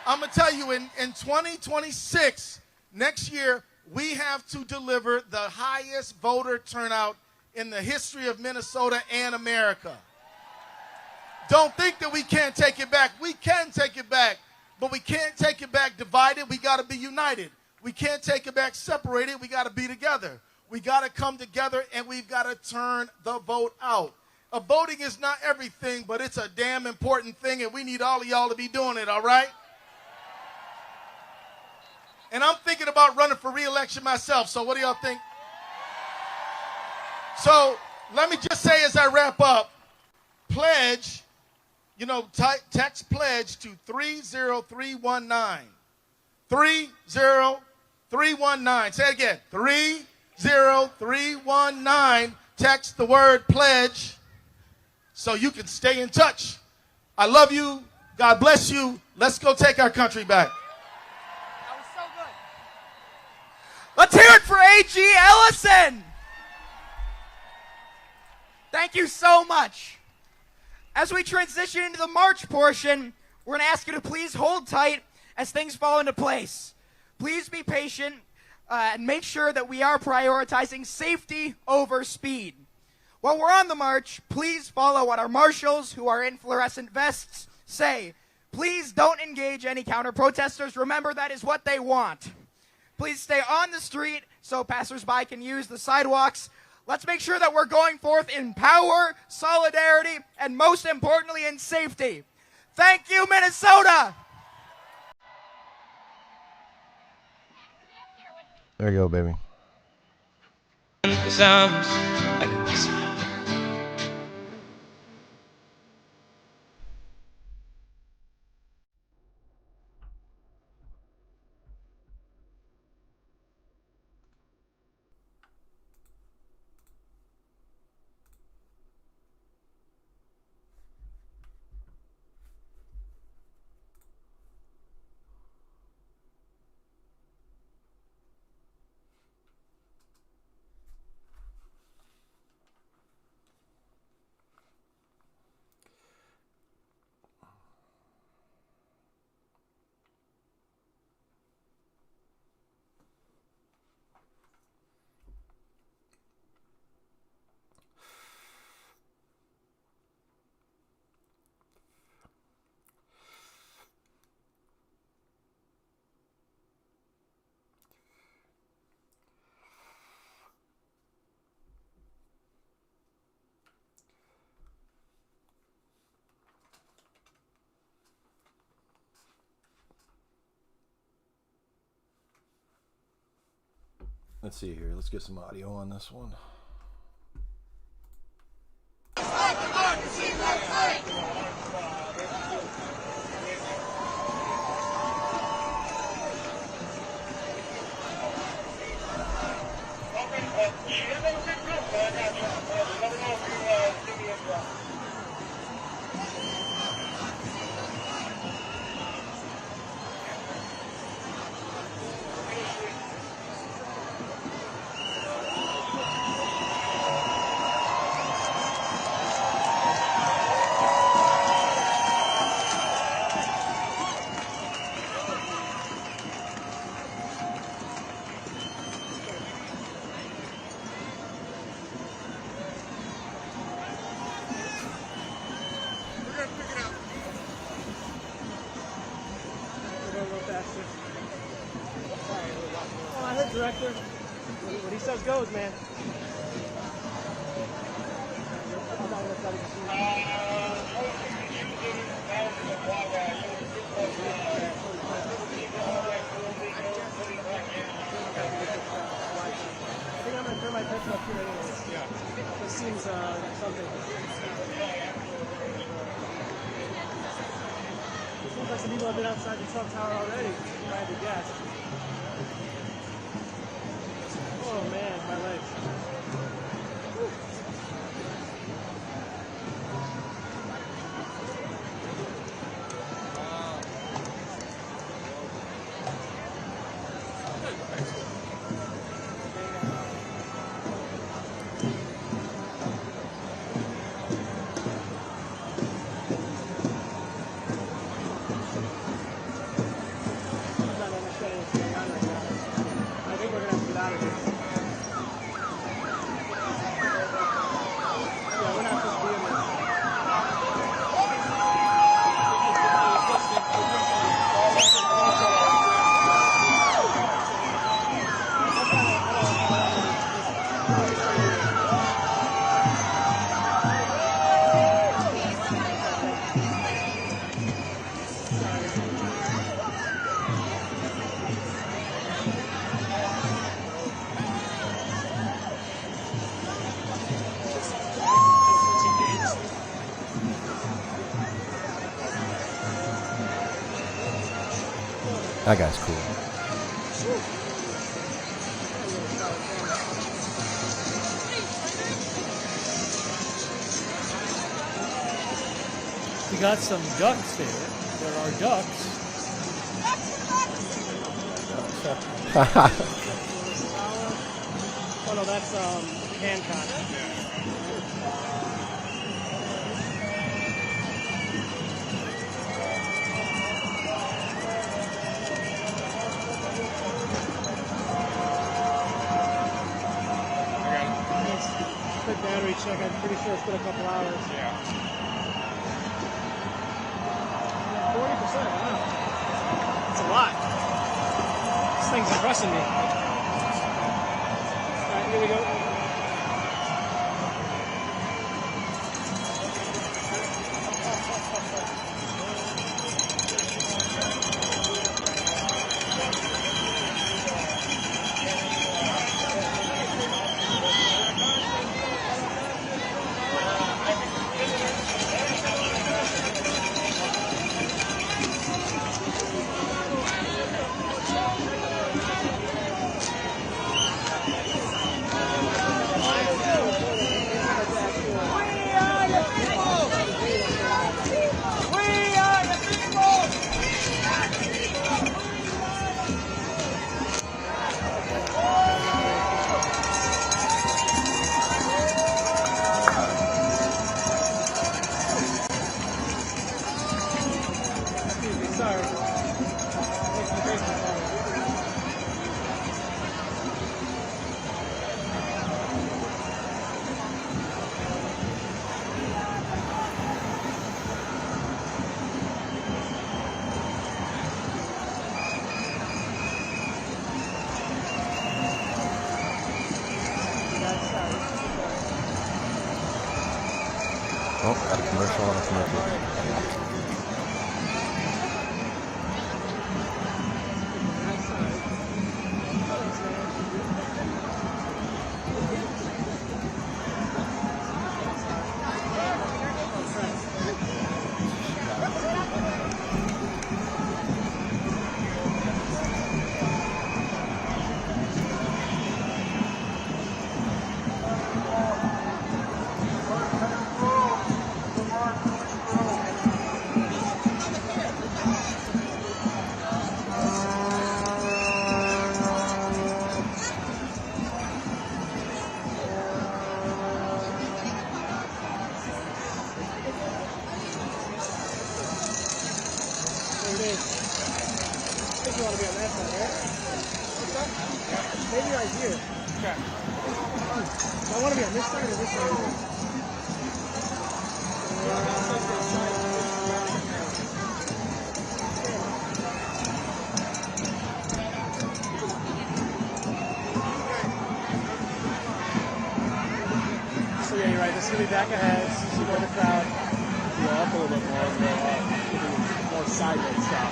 I'm going to tell you, in 2026, next year, we have to deliver the highest voter turnout in the history of Minnesota and America. Don't think that we can't take it back. We can take it back. But we can't take it back divided. We got to be united. We can't take it back separated. We got to be together. We got to come together, and we've got to turn the vote out. Voting is not everything, but it's a damn important thing, and we need all of y'all to be doing it, all right? And I'm thinking about running for re-election myself, so what do y'all think? So let me just say as I wrap up, pledge. You know, text pledge to 30319. 30319. Say it again. 30319. Text the word pledge so you can stay in touch. I love you. God bless you. Let's go take our country back. That was so good. Let's hear it for A.G. Ellison. Thank you so much. As we transition into the March portion, we're going to ask you to please hold tight as things fall into place. Please be patient and make sure that we are prioritizing safety over speed. While we're on the march, please follow what our marshals, who are in fluorescent vests, say. Please don't engage any counter-protesters. Remember, that is what they want. Please stay on the street so passersby can use the sidewalks. Let's make sure that we're going forth in power, solidarity, and most importantly, in safety. Thank you, Minnesota! There you go, baby. Let's see here. Let's get some audio on this one. director. What he says goes, man. I think I'm gonna turn my attention up here anyways. Yeah. This seems something. It seems like some people have been outside the Trump Tower already, if I had to guess. Oh man, my legs. Whew. That guy's cool. We got some ducks there. There are ducks. Oh no, that's Hancock. Quick battery check. I'm pretty sure it's been a couple hours. Yeah. 40%. Wow. That's a lot. This thing's impressing me. All right, here we go. Oh, got a commercial on a commercial. Maybe right here. Okay. I want to be on this side or this side? back ahead, see more of the crowd. Yeah, up a little bit more, more sideways stop.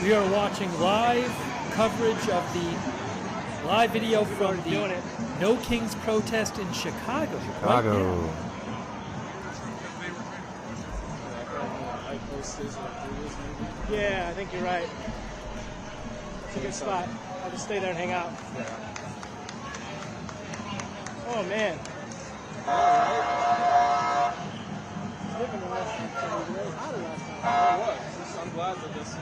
We are watching live coverage of the live video from the No Kings protest in Chicago. Right now. Yeah, I think you're right. It's a good spot. I'll just stay there and hang out. Oh, man. Different than last time. It was really hotter last time. It was. I'm glad that this is.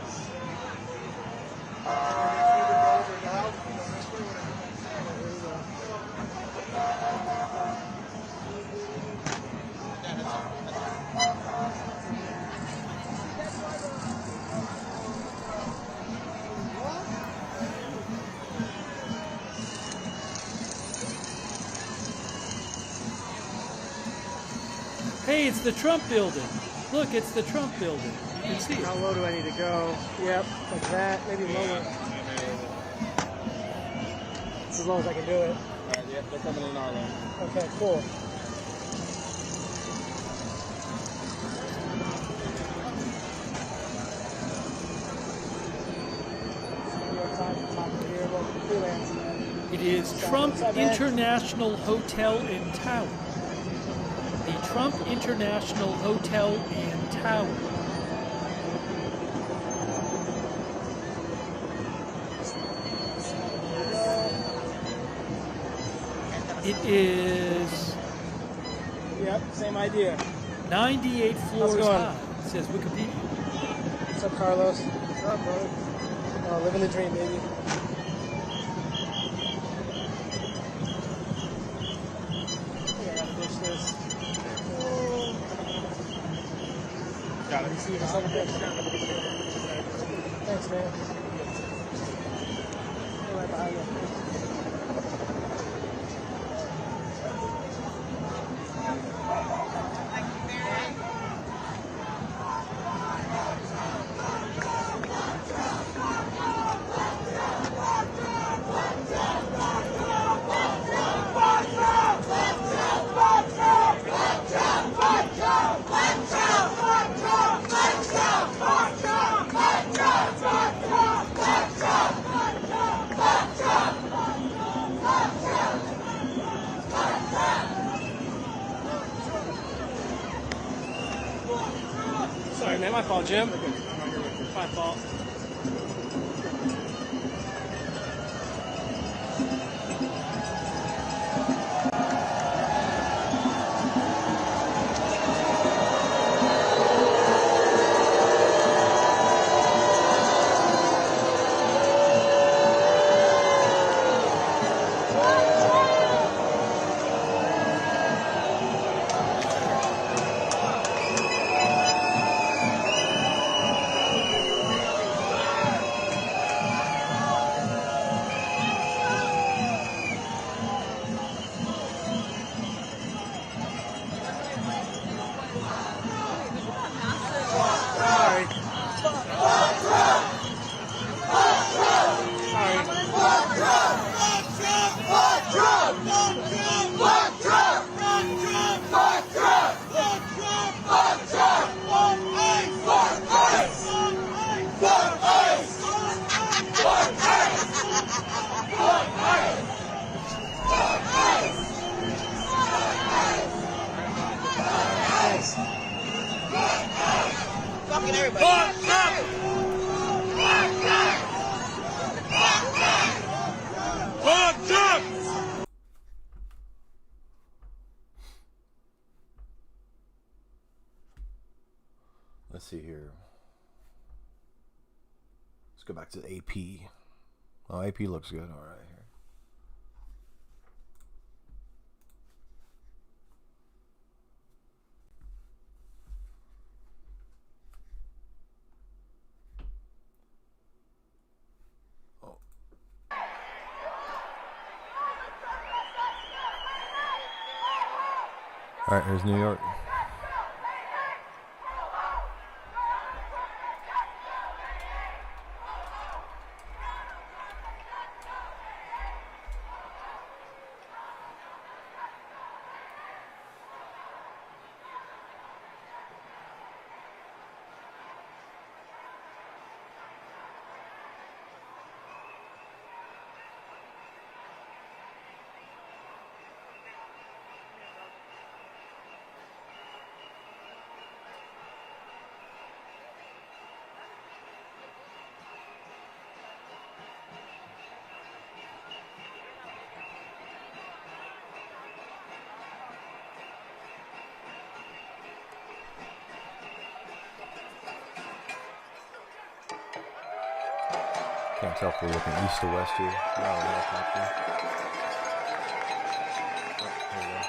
Hey, it's the Trump building. Look, it's the Trump building. You can see it. How low do I need to go? Yep, like that, maybe lower. It's as low as I can do it. Alright, yep, they're coming in our lane. Okay, cool. It is Trump International Hotel and Tower. The Trump International Hotel and Tower. It is. Yep, same idea. 98 floors high, says Wikipedia. What's up, Carlos? What's up, brother? Living the dream, baby. Got it. See you in a second. Thanks, man. We're right behind you. Sorry, man. My fault, Jim. My fault. Let's see here. Let's go back to AP. Oh, AP looks good. All right. All right, here's New York. Can't tell if we're looking east or west here. No, north, up here. Oh, here we go.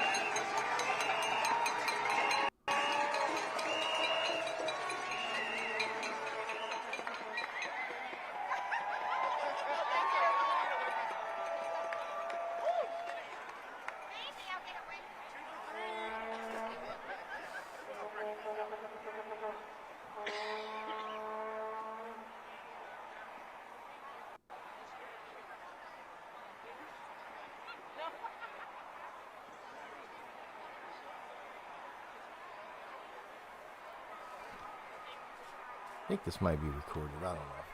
I think this might be recorded. I don't know.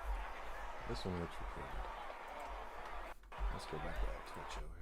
This one looks recorded. Let's go back to that Twitch over here.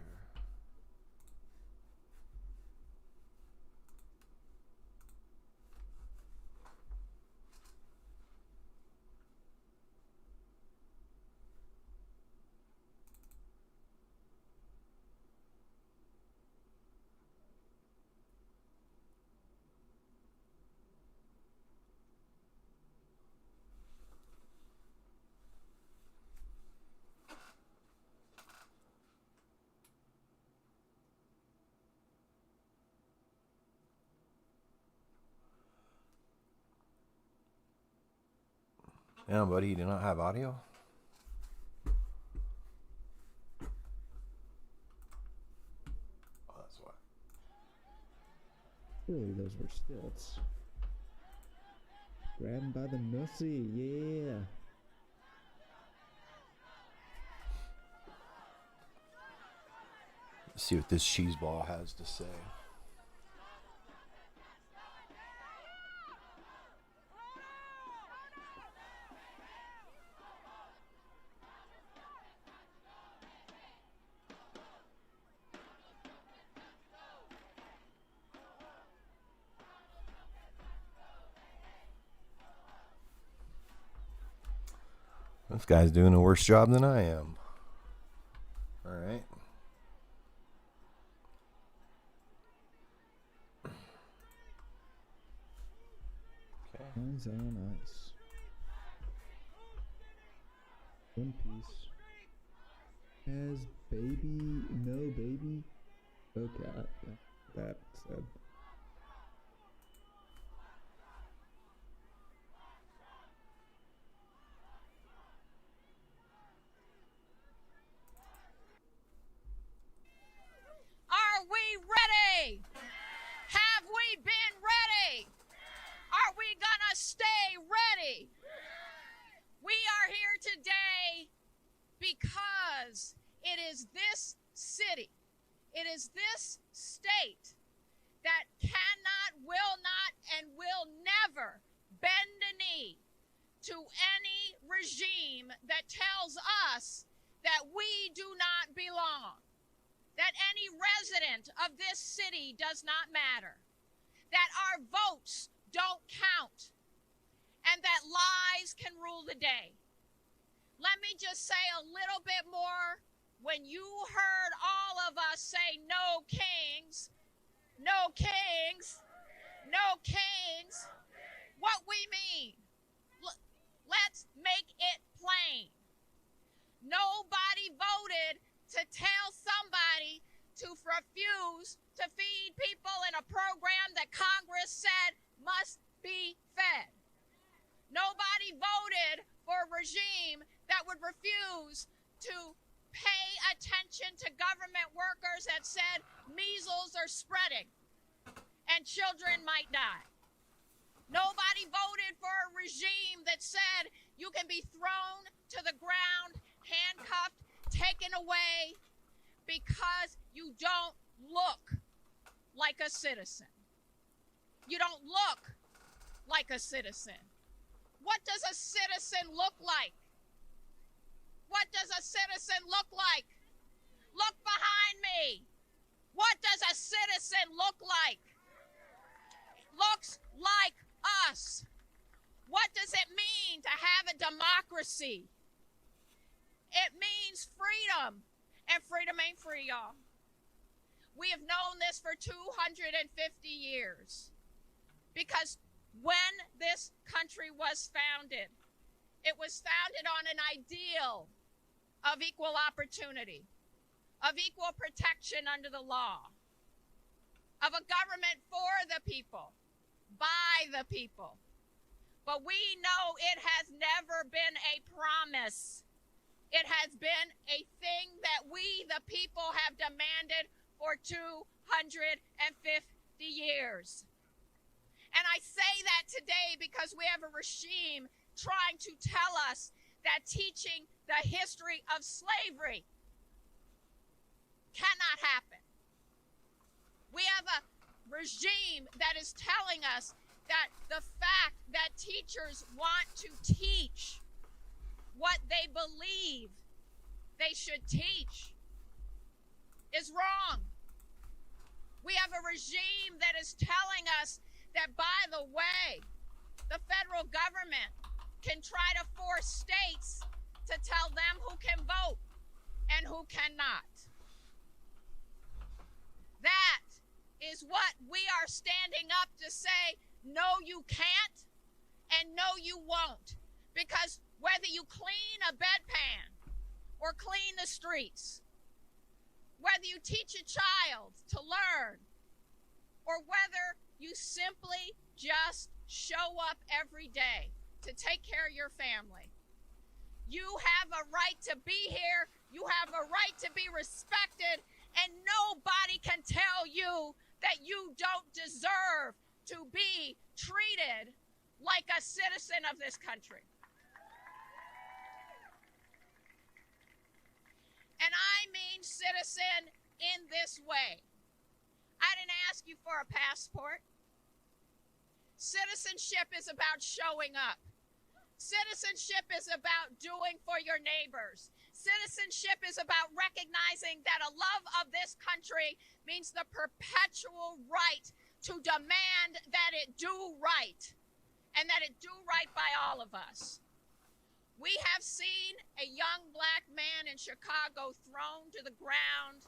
Yeah, buddy, you do not have audio? Oh, that's why. Surely those were stilts. Grab him by the nussy, yeah. Let's see what this cheeseball has to say. This guy's doing a worse job than I am. All right. Okay. Hands on ice. One Piece. Has baby, no baby. Okay, that said. Are we ready? Have we been ready? Are we gonna stay ready? We are here today because it is this city, it is this state that cannot, will not, and will never bend a knee to any regime that tells us that we do not belong, that any resident of this city does not matter, that our votes don't count, and that lies can rule the day. Let me just say a little bit more. When you heard all of us say no kings, no kings, no kings, what we mean, let's make it plain. Nobody voted to tell somebody to refuse to feed people in a program that Congress said must be fed. Nobody voted for a regime that would refuse to pay attention to government workers that said measles are spreading and children might die. Nobody voted for a regime that said you can be thrown to the ground, handcuffed, taken away because you don't look like a citizen. You don't look like a citizen. What does a citizen look like? What does a citizen look like? Look behind me. What does a citizen look like? Looks like us. What does it mean to have a democracy? It means freedom, and freedom ain't free, y'all. We have known this for 250 years because when this country was founded, it was founded on an ideal of equal opportunity, of equal protection under the law, of a government for the people, by the people. But we know it has never been a promise. It has been a thing that we, the people, have demanded for 250 years. And I say that today because we have a regime trying to tell us that teaching the history of slavery cannot happen. We have a regime that is telling us that the fact that teachers want to teach what they believe they should teach is wrong. We have a regime that is telling us that, by the way, the federal government can try to force states to tell them who can vote and who cannot. That is what we are standing up to say, no, you can't, and no, you won't. Because whether you clean a bedpan or clean the streets, whether you teach a child to learn, or whether you simply just show up every day to take care of your family, you have a right to be here, you have a right to be respected, and nobody can tell you that you don't deserve to be treated like a citizen of this country. And I mean citizen in this way. I didn't ask you for a passport. Citizenship is about showing up. Citizenship is about doing for your neighbors. Citizenship is about recognizing that a love of this country means the perpetual right to demand that it do right, and that it do right by all of us. We have seen a young black man in Chicago thrown to the ground,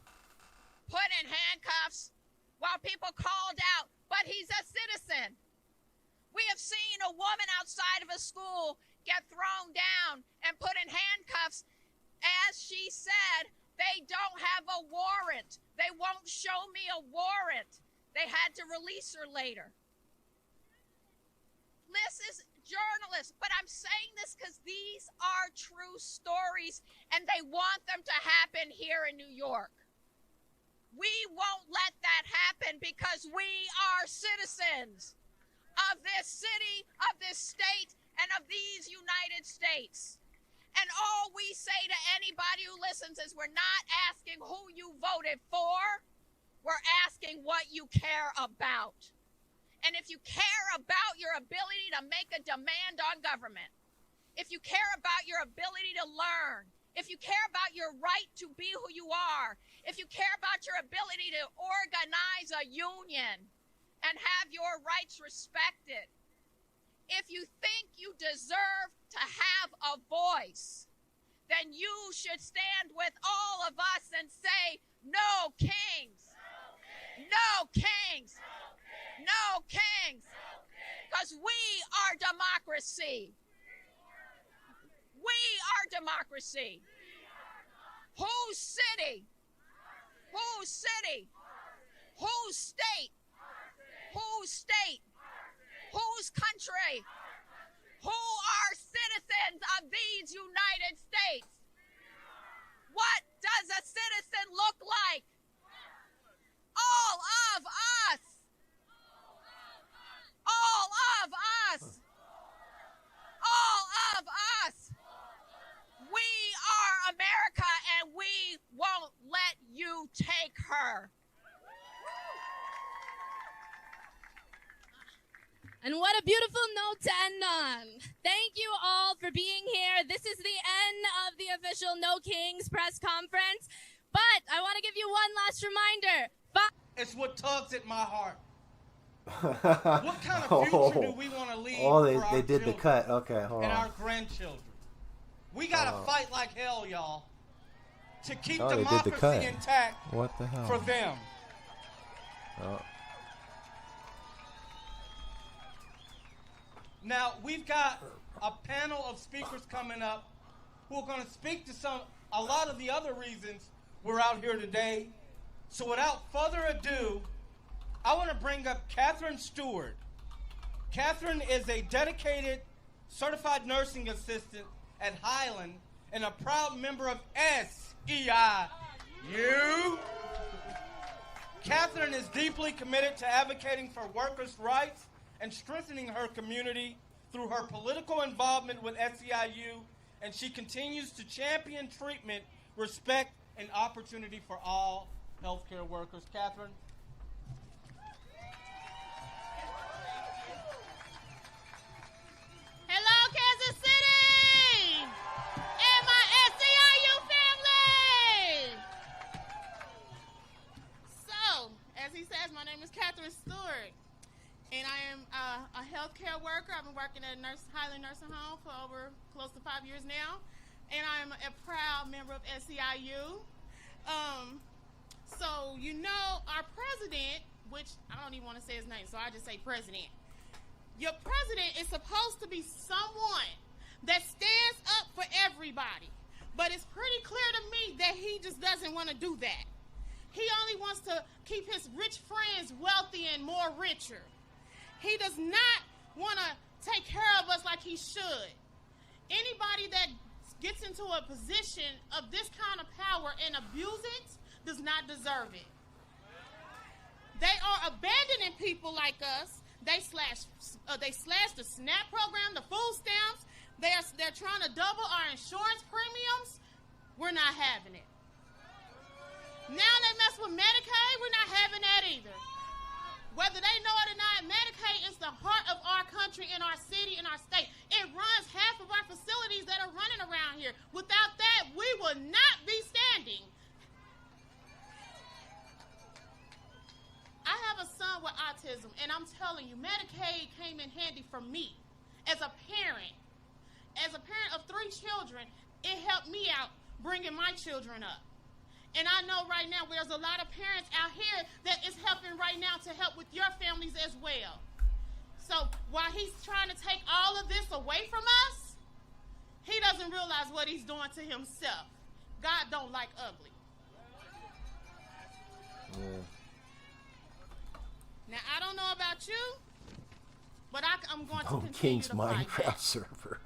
put in handcuffs, while people called out, but he's a citizen. We have seen a woman outside of a school get thrown down and put in handcuffs. As she said, they don't have a warrant. They won't show me a warrant. They had to release her later. This is journalists, but I'm saying this because these are true stories and they want them to happen here in New York. We won't let that happen because we are citizens of this city, of this state, and of these United States. And all we say to anybody who listens is we're not asking who you voted for, we're asking what you care about. And if you care about your ability to make a demand on government, if you care about your ability to learn, if you care about your right to be who you are, if you care about your ability to organize a union and have your rights respected, if you think you deserve to have a voice, then you should stand with all of us and say, no kings, no kings, no kings, because we are democracy. We are democracy. Whose city? Whose city? Whose state? Whose state? Whose country? Who are citizens of these United States? What does a citizen look like? All of us. All of us. All of us. We are America and we won't let you take her. And what a beautiful note to end on. Thank you all for being here. This is the end of the official No Kings press conference. But I want to give you one last reminder. It's what tugs at my heart. What kind of future do we want to leave for our they did the children cut. Okay, hold and on. our grandchildren? We got to fight like hell, y'all, to keep Oh, they did the cut. democracy intact What the hell? for them. Oh. Now, we've got a panel of speakers coming up who are going to speak to some a lot of the other reasons we're out here today. So without further ado, I want to bring up Catherine Stewart. Catherine is a dedicated certified nursing assistant at Highland and a proud member of SEIU. Catherine is deeply committed to advocating for workers' rights and strengthening her community through her political involvement with SEIU, and she continues to champion treatment, respect, and opportunity for all healthcare workers. Catherine? Hello, Kansas City! And my SEIU family! So, as he says, my name is Catherine Stewart, and I am a healthcare worker. I've been working at Highland Nursing Home for over close to 5 years now, and I'm a proud member of SEIU. So, you know, our president, which I don't even want to say his name, so I just say president. Your president is supposed to be someone that stands up for everybody. But it's pretty clear to me that he just doesn't want to do that. He only wants to keep his rich friends wealthy and more richer. He does not want to take care of us like he should. Anybody that gets into a position of this kind of power and abuse it does not deserve it. They are abandoning people like us. They slashed the SNAP program, the food stamps. They're trying to double our insurance premiums. We're not having it. Now they mess with Medicaid. We're not having that either. Whether they know it or not, Medicaid is the heart of our country, in our city, in our state. It runs half of our facilities that are running around here. Without that, we would not be standing. I have a son with autism, and I'm telling you, Medicaid came in handy for me. As a parent of 3 children, it helped me out bringing my children up. And I know right now there's a lot of parents out here that is helping right now to help with your families as well. So while he's trying to take all of this away from us, he doesn't realize what he's doing to himself. God don't like ugly. Yeah. Now, I don't know about you, but I'm going to Oh, continue King's to fight Minecraft back. server.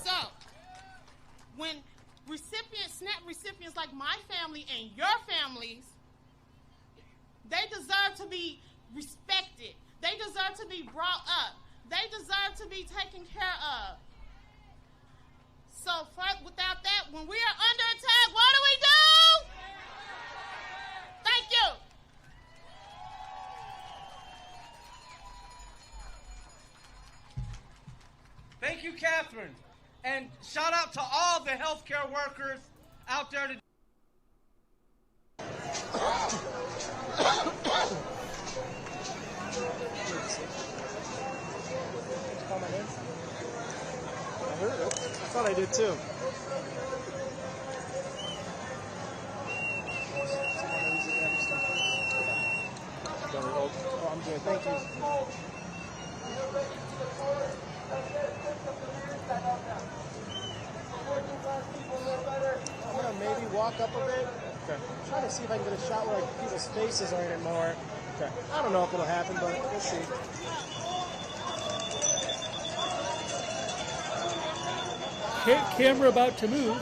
So, when SNAP recipients like my family and your families, they deserve to be respected. They deserve to be brought up. They deserve to be taken care of. So, without that, when we are under attack, what do? Thank you. Thank you, Catherine. And shout out to all the healthcare workers out there today. Call my name? I heard it. I thought I did too. Oh, I'm good. Thank you. I'm gonna maybe walk up a bit. Okay. I'm trying to see if I can get a shot where people's faces aren't in more. Okay. I don't know if it'll happen, but we'll see. Camera about to move.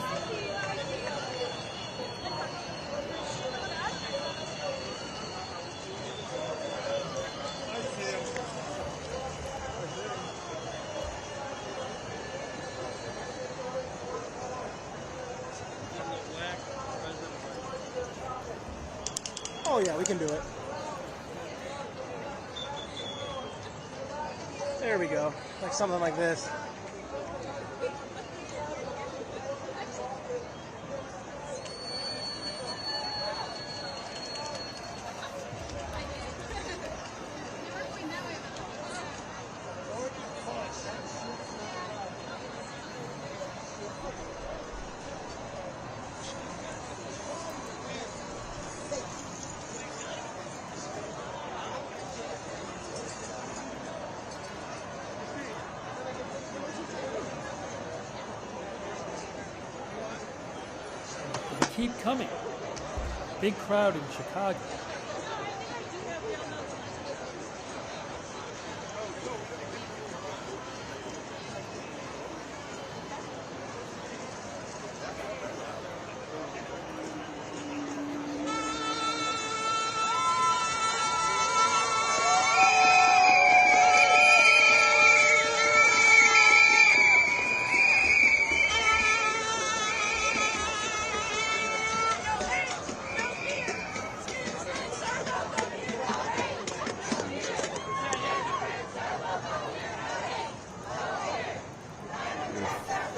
Oh yeah, we can do it. There we go. Like something like this. keep coming. Big crowd in Chicago.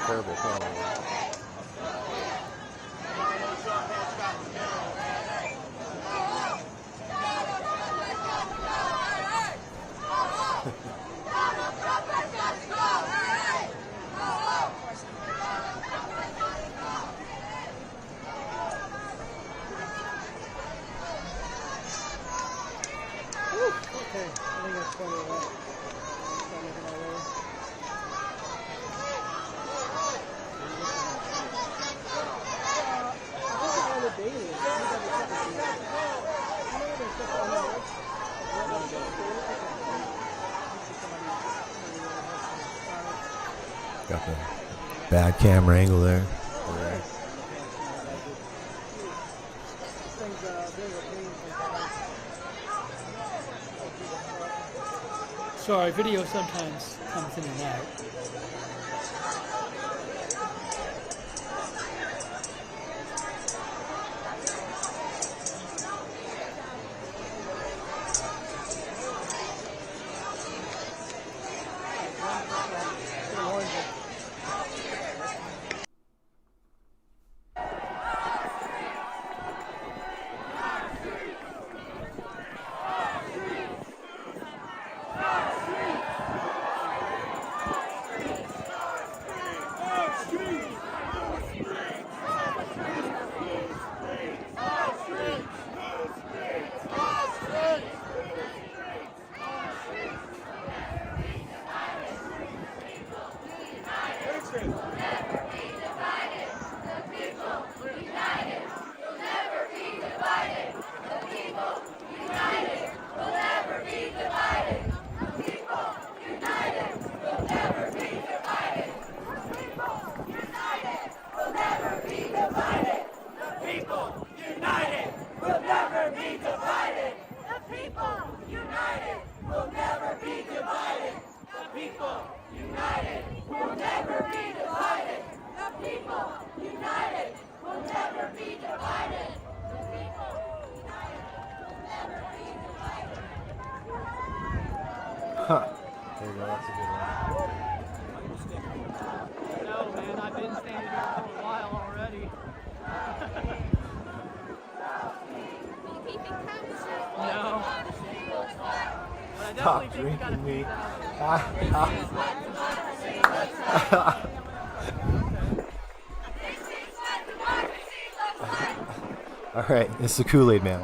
Terrible call. Okay, I think that's funny, right? Start making my way. Got the bad camera angle there. Sorry, video sometimes comes in and out. Huh. There you go, that's a good one. No, man, I've been standing here for a while already. No. But I Stop definitely think drinking me. All right, it's the Kool-Aid Man.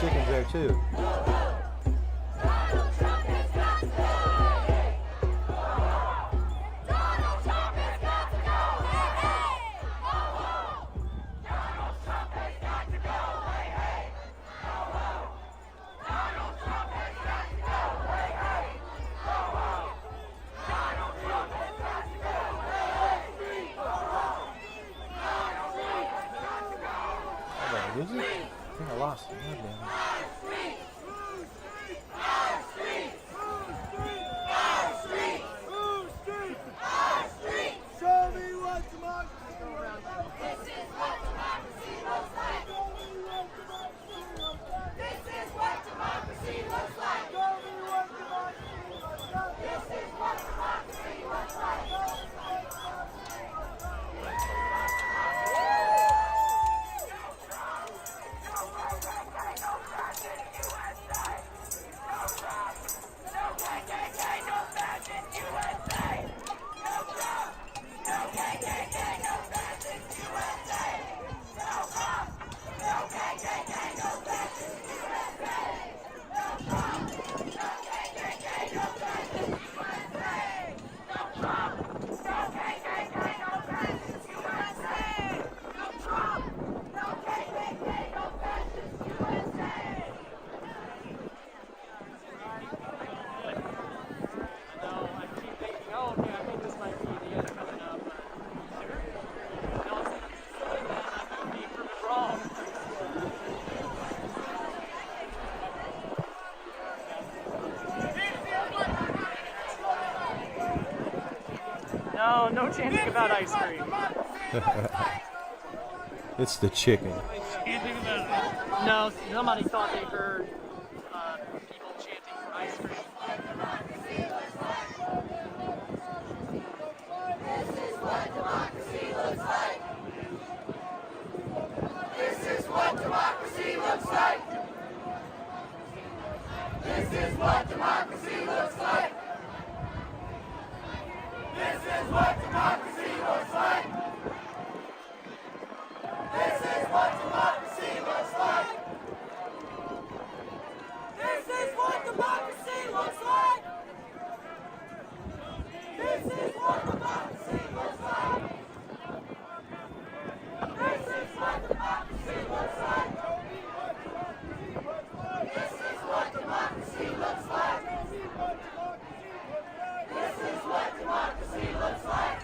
Chicken's there too. chanting about ice cream. It's the chicken. Chanting about No, somebody thought they heard people chanting for ice cream. This is what democracy looks like. This is what democracy looks like. This is what democracy looks like. This is what democracy looks like. This is what democracy looks like. This is what democracy looks like. This is what democracy looks like. This is what democracy looks like. This is what democracy looks like. This is what democracy looks like.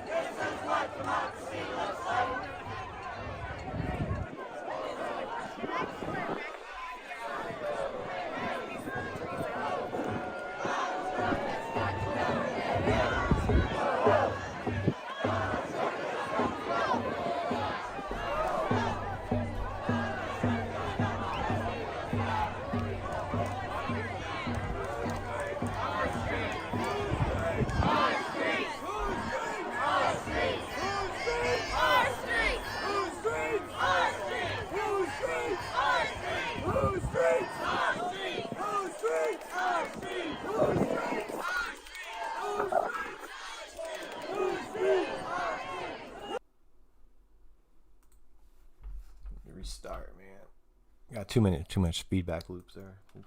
This is what democracy looks like. Restart, man. Got too much feedback loops there. Oof.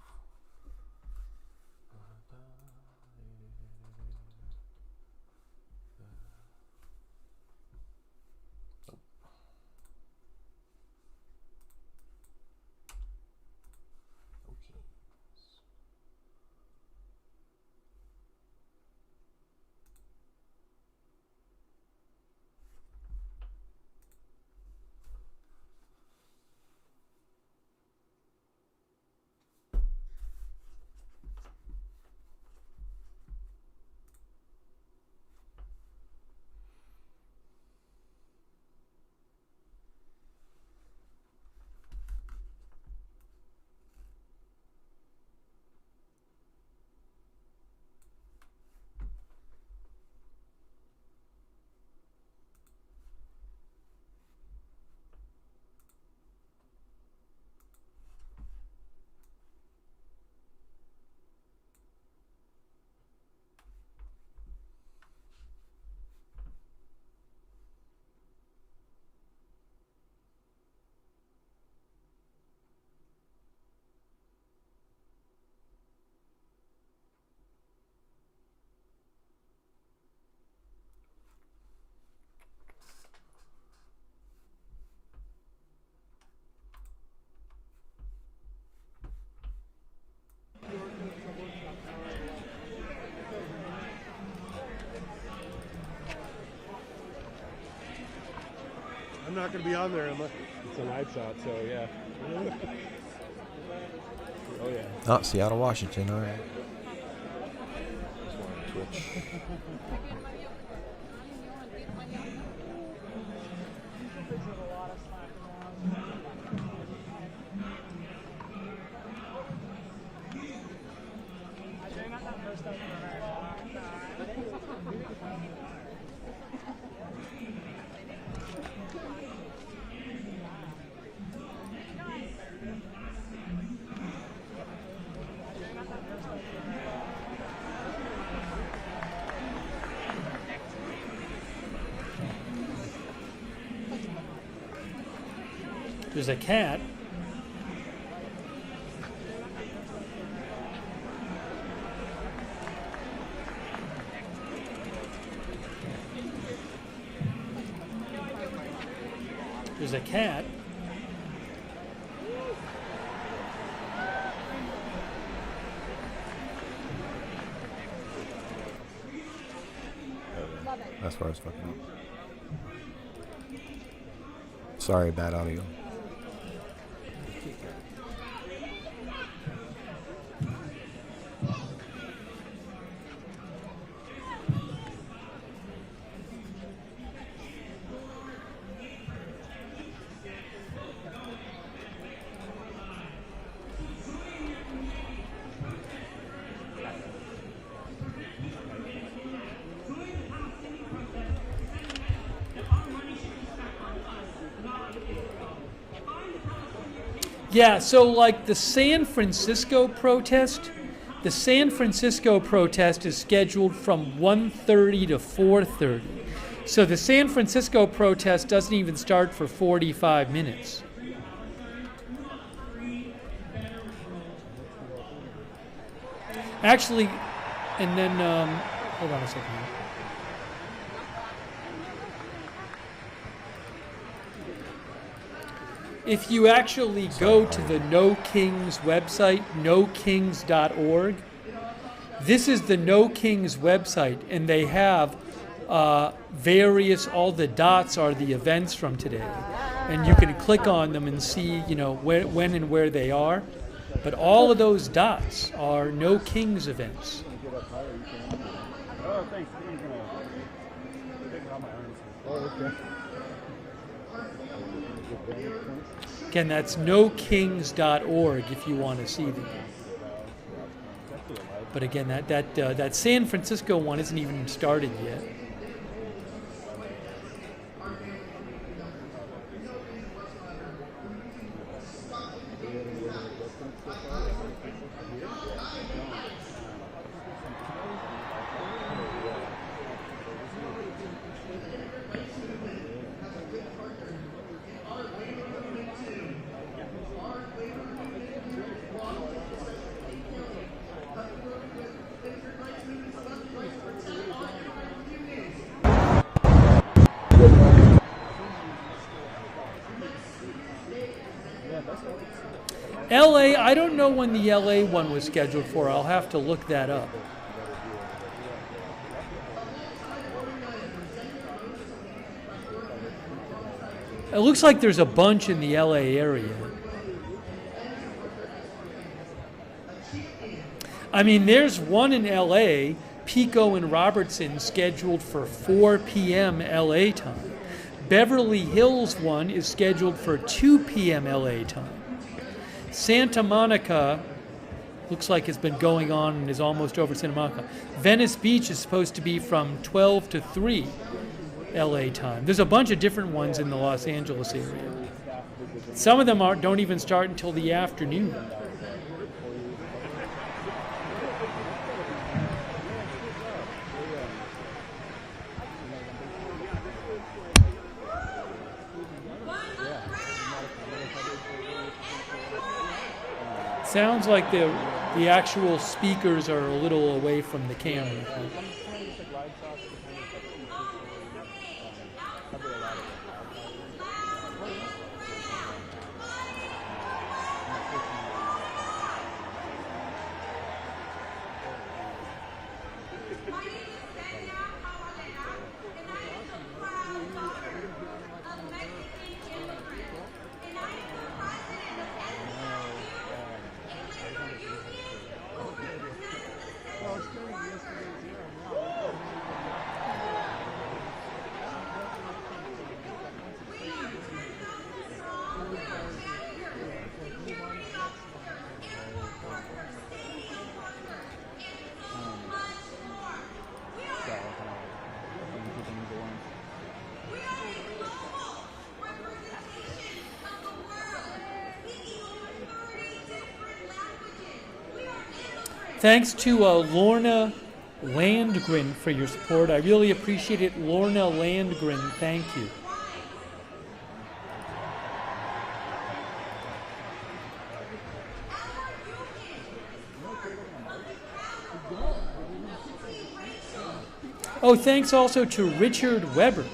I'm not going to be on there unless it's a lights out, so yeah. Oh, yeah. Oh, Seattle, Washington, all right. Twitch. There's a cat. There's a cat. That's where I was fucking up. Sorry, bad audio. Yeah, so like the San Francisco protest is scheduled from 1:30 to 4:30. So the San Francisco protest doesn't even start for 45 minutes. Actually, and then, hold on a second. If you actually go to the No Kings website, nokings.org, this is the No Kings website, and they have all the dots are the events from today. And you can click on them and see, when and where they are. But all of those dots are No Kings events. Oh, thanks. Oh, okay. Again, that's nokings.org if you want to see them. But again, that San Francisco one isn't even started yet. LA, I don't know when the LA one was scheduled for. I'll have to look that up. It looks like there's a bunch in the LA area. I mean, there's one in LA, Pico and Robertson, scheduled for 4 p.m. LA time. Beverly Hills one is scheduled for 2 p.m. LA time. Santa Monica looks like it's been going on and is almost over Santa Monica. Venice Beach is supposed to be from 12 to 3 LA time. There's a bunch of different ones in the Los Angeles area. Some of them don't even start until the afternoon. Sounds like the actual speakers are a little away from the camera. Thanks to Lorna Landgren for your support. I really appreciate it. Lorna Landgren, thank you. Oh, thanks also to Richard Weber.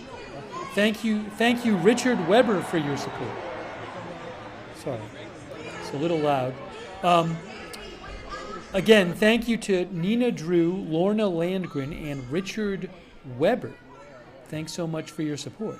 Thank you, Richard Weber, for your support. Sorry, it's a little loud. Again, thank you to Nina Drew, Lorna Landgren, and Richard Weber. Thanks so much for your support.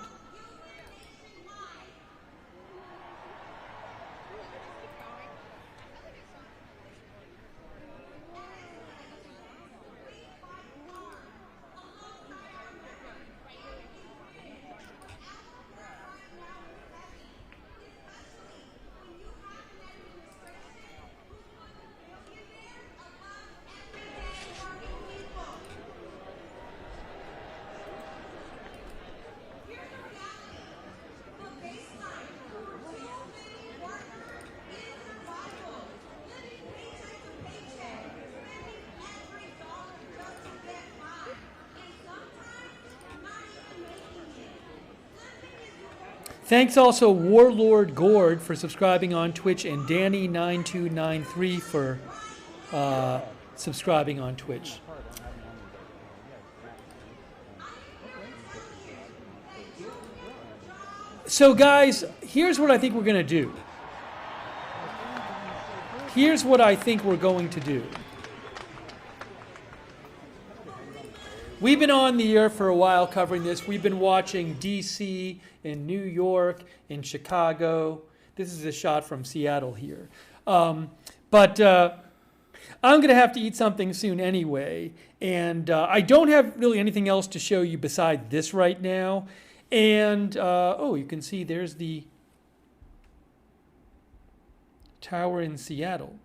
Thanks also Warlord Gord for subscribing on Twitch, and Danny9293 for subscribing on Twitch. So guys, here's what I think we're going to do. Here's what I think we're going to do. We've been on the air for a while covering this. We've been watching DC and New York and Chicago. This is a shot from Seattle here. But I'm going to have to eat something soon anyway. And I don't have really anything else to show you beside this right now. And, oh, you can see there's the tower in Seattle.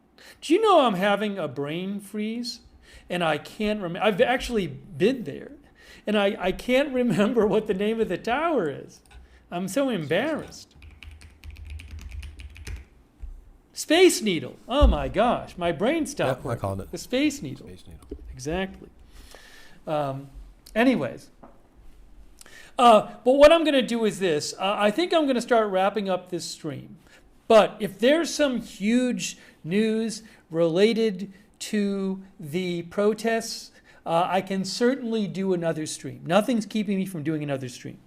Do you know I'm having a brain freeze? And I can't remember. I've actually been there. And I can't remember what the name of the tower is. I'm so embarrassed. Space Needle. Oh my gosh. My brain stopped. Yep, I called it. The Space Needle. Space Needle. Exactly. Anyways. But what I'm going to do is this. I think I'm going to start wrapping up this stream. But if there's some huge news related to the protests, I can certainly do another stream. Nothing's keeping me from doing another stream.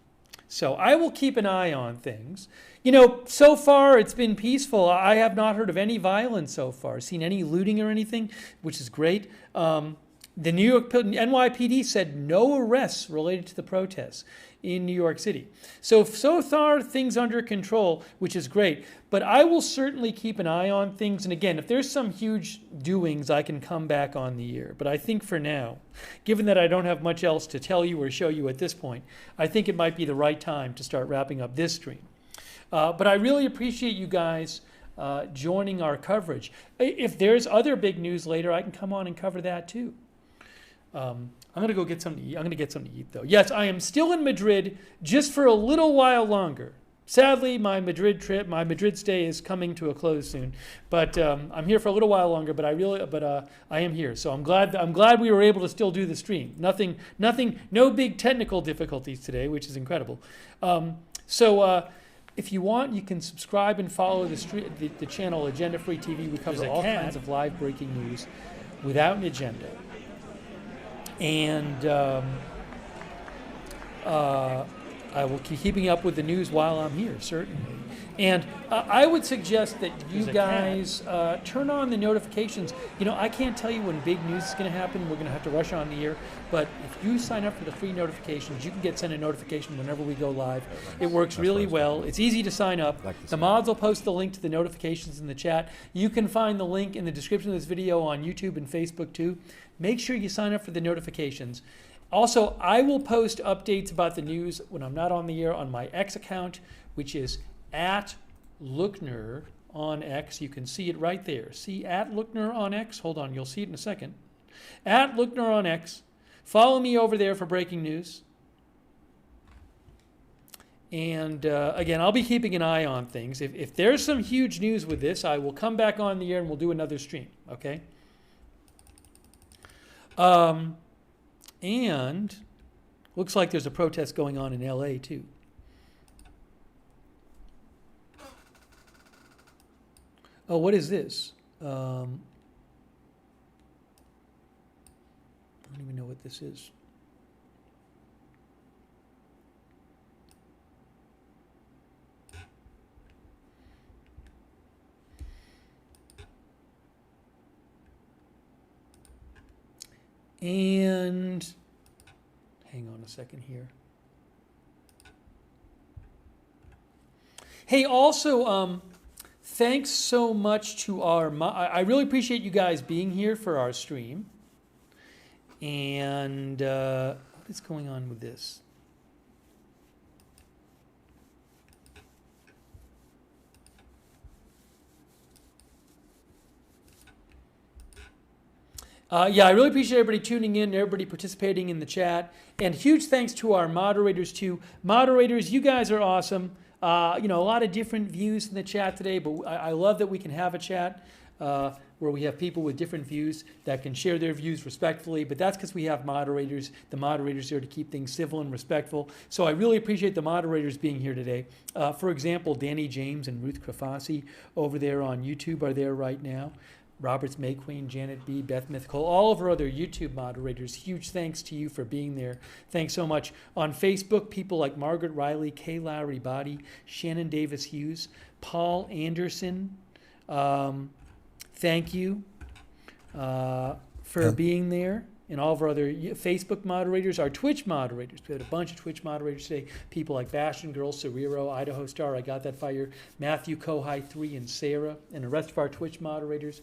So I will keep an eye on things. You know, so far it's been peaceful. I have not heard of any violence so far, seen any looting or anything, which is great. The New York NYPD said no arrests related to the protests in New York City. So far things under control, which is great. But I will certainly keep an eye on things. And again, if there's some huge doings, I can come back on the air. But I think for now, given that I don't have much else to tell you or show you at this point, I think it might be the right time to start wrapping up this stream. But I really appreciate you guys joining our coverage. If there's other big news later, I can come on and cover that too. I'm going to go get something to eat. I'm going to get something to eat, though. Yes, I am still in Madrid just for a little while longer. Sadly, my Madrid stay is coming to a close soon. But I'm here for a little while longer. But I am here, so I'm glad we were able to still do the stream. No big technical difficulties today, which is incredible. If you want, you can subscribe and follow the channel Agenda Free TV. We cover all kinds of live breaking news without an agenda. And I will keep keeping up with the news while I'm here, certainly. And I would suggest that you guys turn on the notifications. You know, I can't tell you when big news is going to happen. We're going to have to rush on the air. But if you sign up for the free notifications, you can get sent a notification whenever we go live. It works really well. It's easy to sign up. The mods will post the link to the notifications in the chat. You can find the link in the description of this video on YouTube and Facebook too. Make sure you sign up for the notifications. Also, I will post updates about the news when I'm not on the air on my X account, which is @Lookner on X. You can see it right there. See @Lookner on X? Hold on, you'll see it in a second. @Lookner on X. Follow me over there for breaking news. And again, I'll be keeping an eye on things. If there's some huge news with this, I will come back on the air and we'll do another stream, okay? And looks like there's a protest going on in LA too. Oh, what is this? I don't even know what this is. And hang on a second here. Hey, also, thanks so much to I really appreciate you guys being here for our stream. And what is going on with this? Yeah, I really appreciate everybody tuning in, everybody participating in the chat. And huge thanks to our moderators, too. Moderators, you guys are awesome. You know, a lot of different views in the chat today, but I love that we can have a chat. where we have people with different views that can share their views respectfully, but that's because we have moderators. The moderators are to keep things civil and respectful. So I really appreciate the moderators being here today. For example, Danny James and Ruth Krafasi over there on YouTube are there right now. Roberts May Queen, Janet B., Beth Mythical, all of our other YouTube moderators, huge thanks to you for being there. Thanks so much. On Facebook, people like Margaret Riley, Kay Lowry Body, Shannon Davis Hughes, Paul Anderson, thank you for being there. And all of our other Facebook moderators, our Twitch moderators. We had a bunch of Twitch moderators today. People like Bastion Girl, Cerrero, Idaho Star, I Got That Fire, Matthew Kohai 3, and Sarah, and the rest of our Twitch moderators.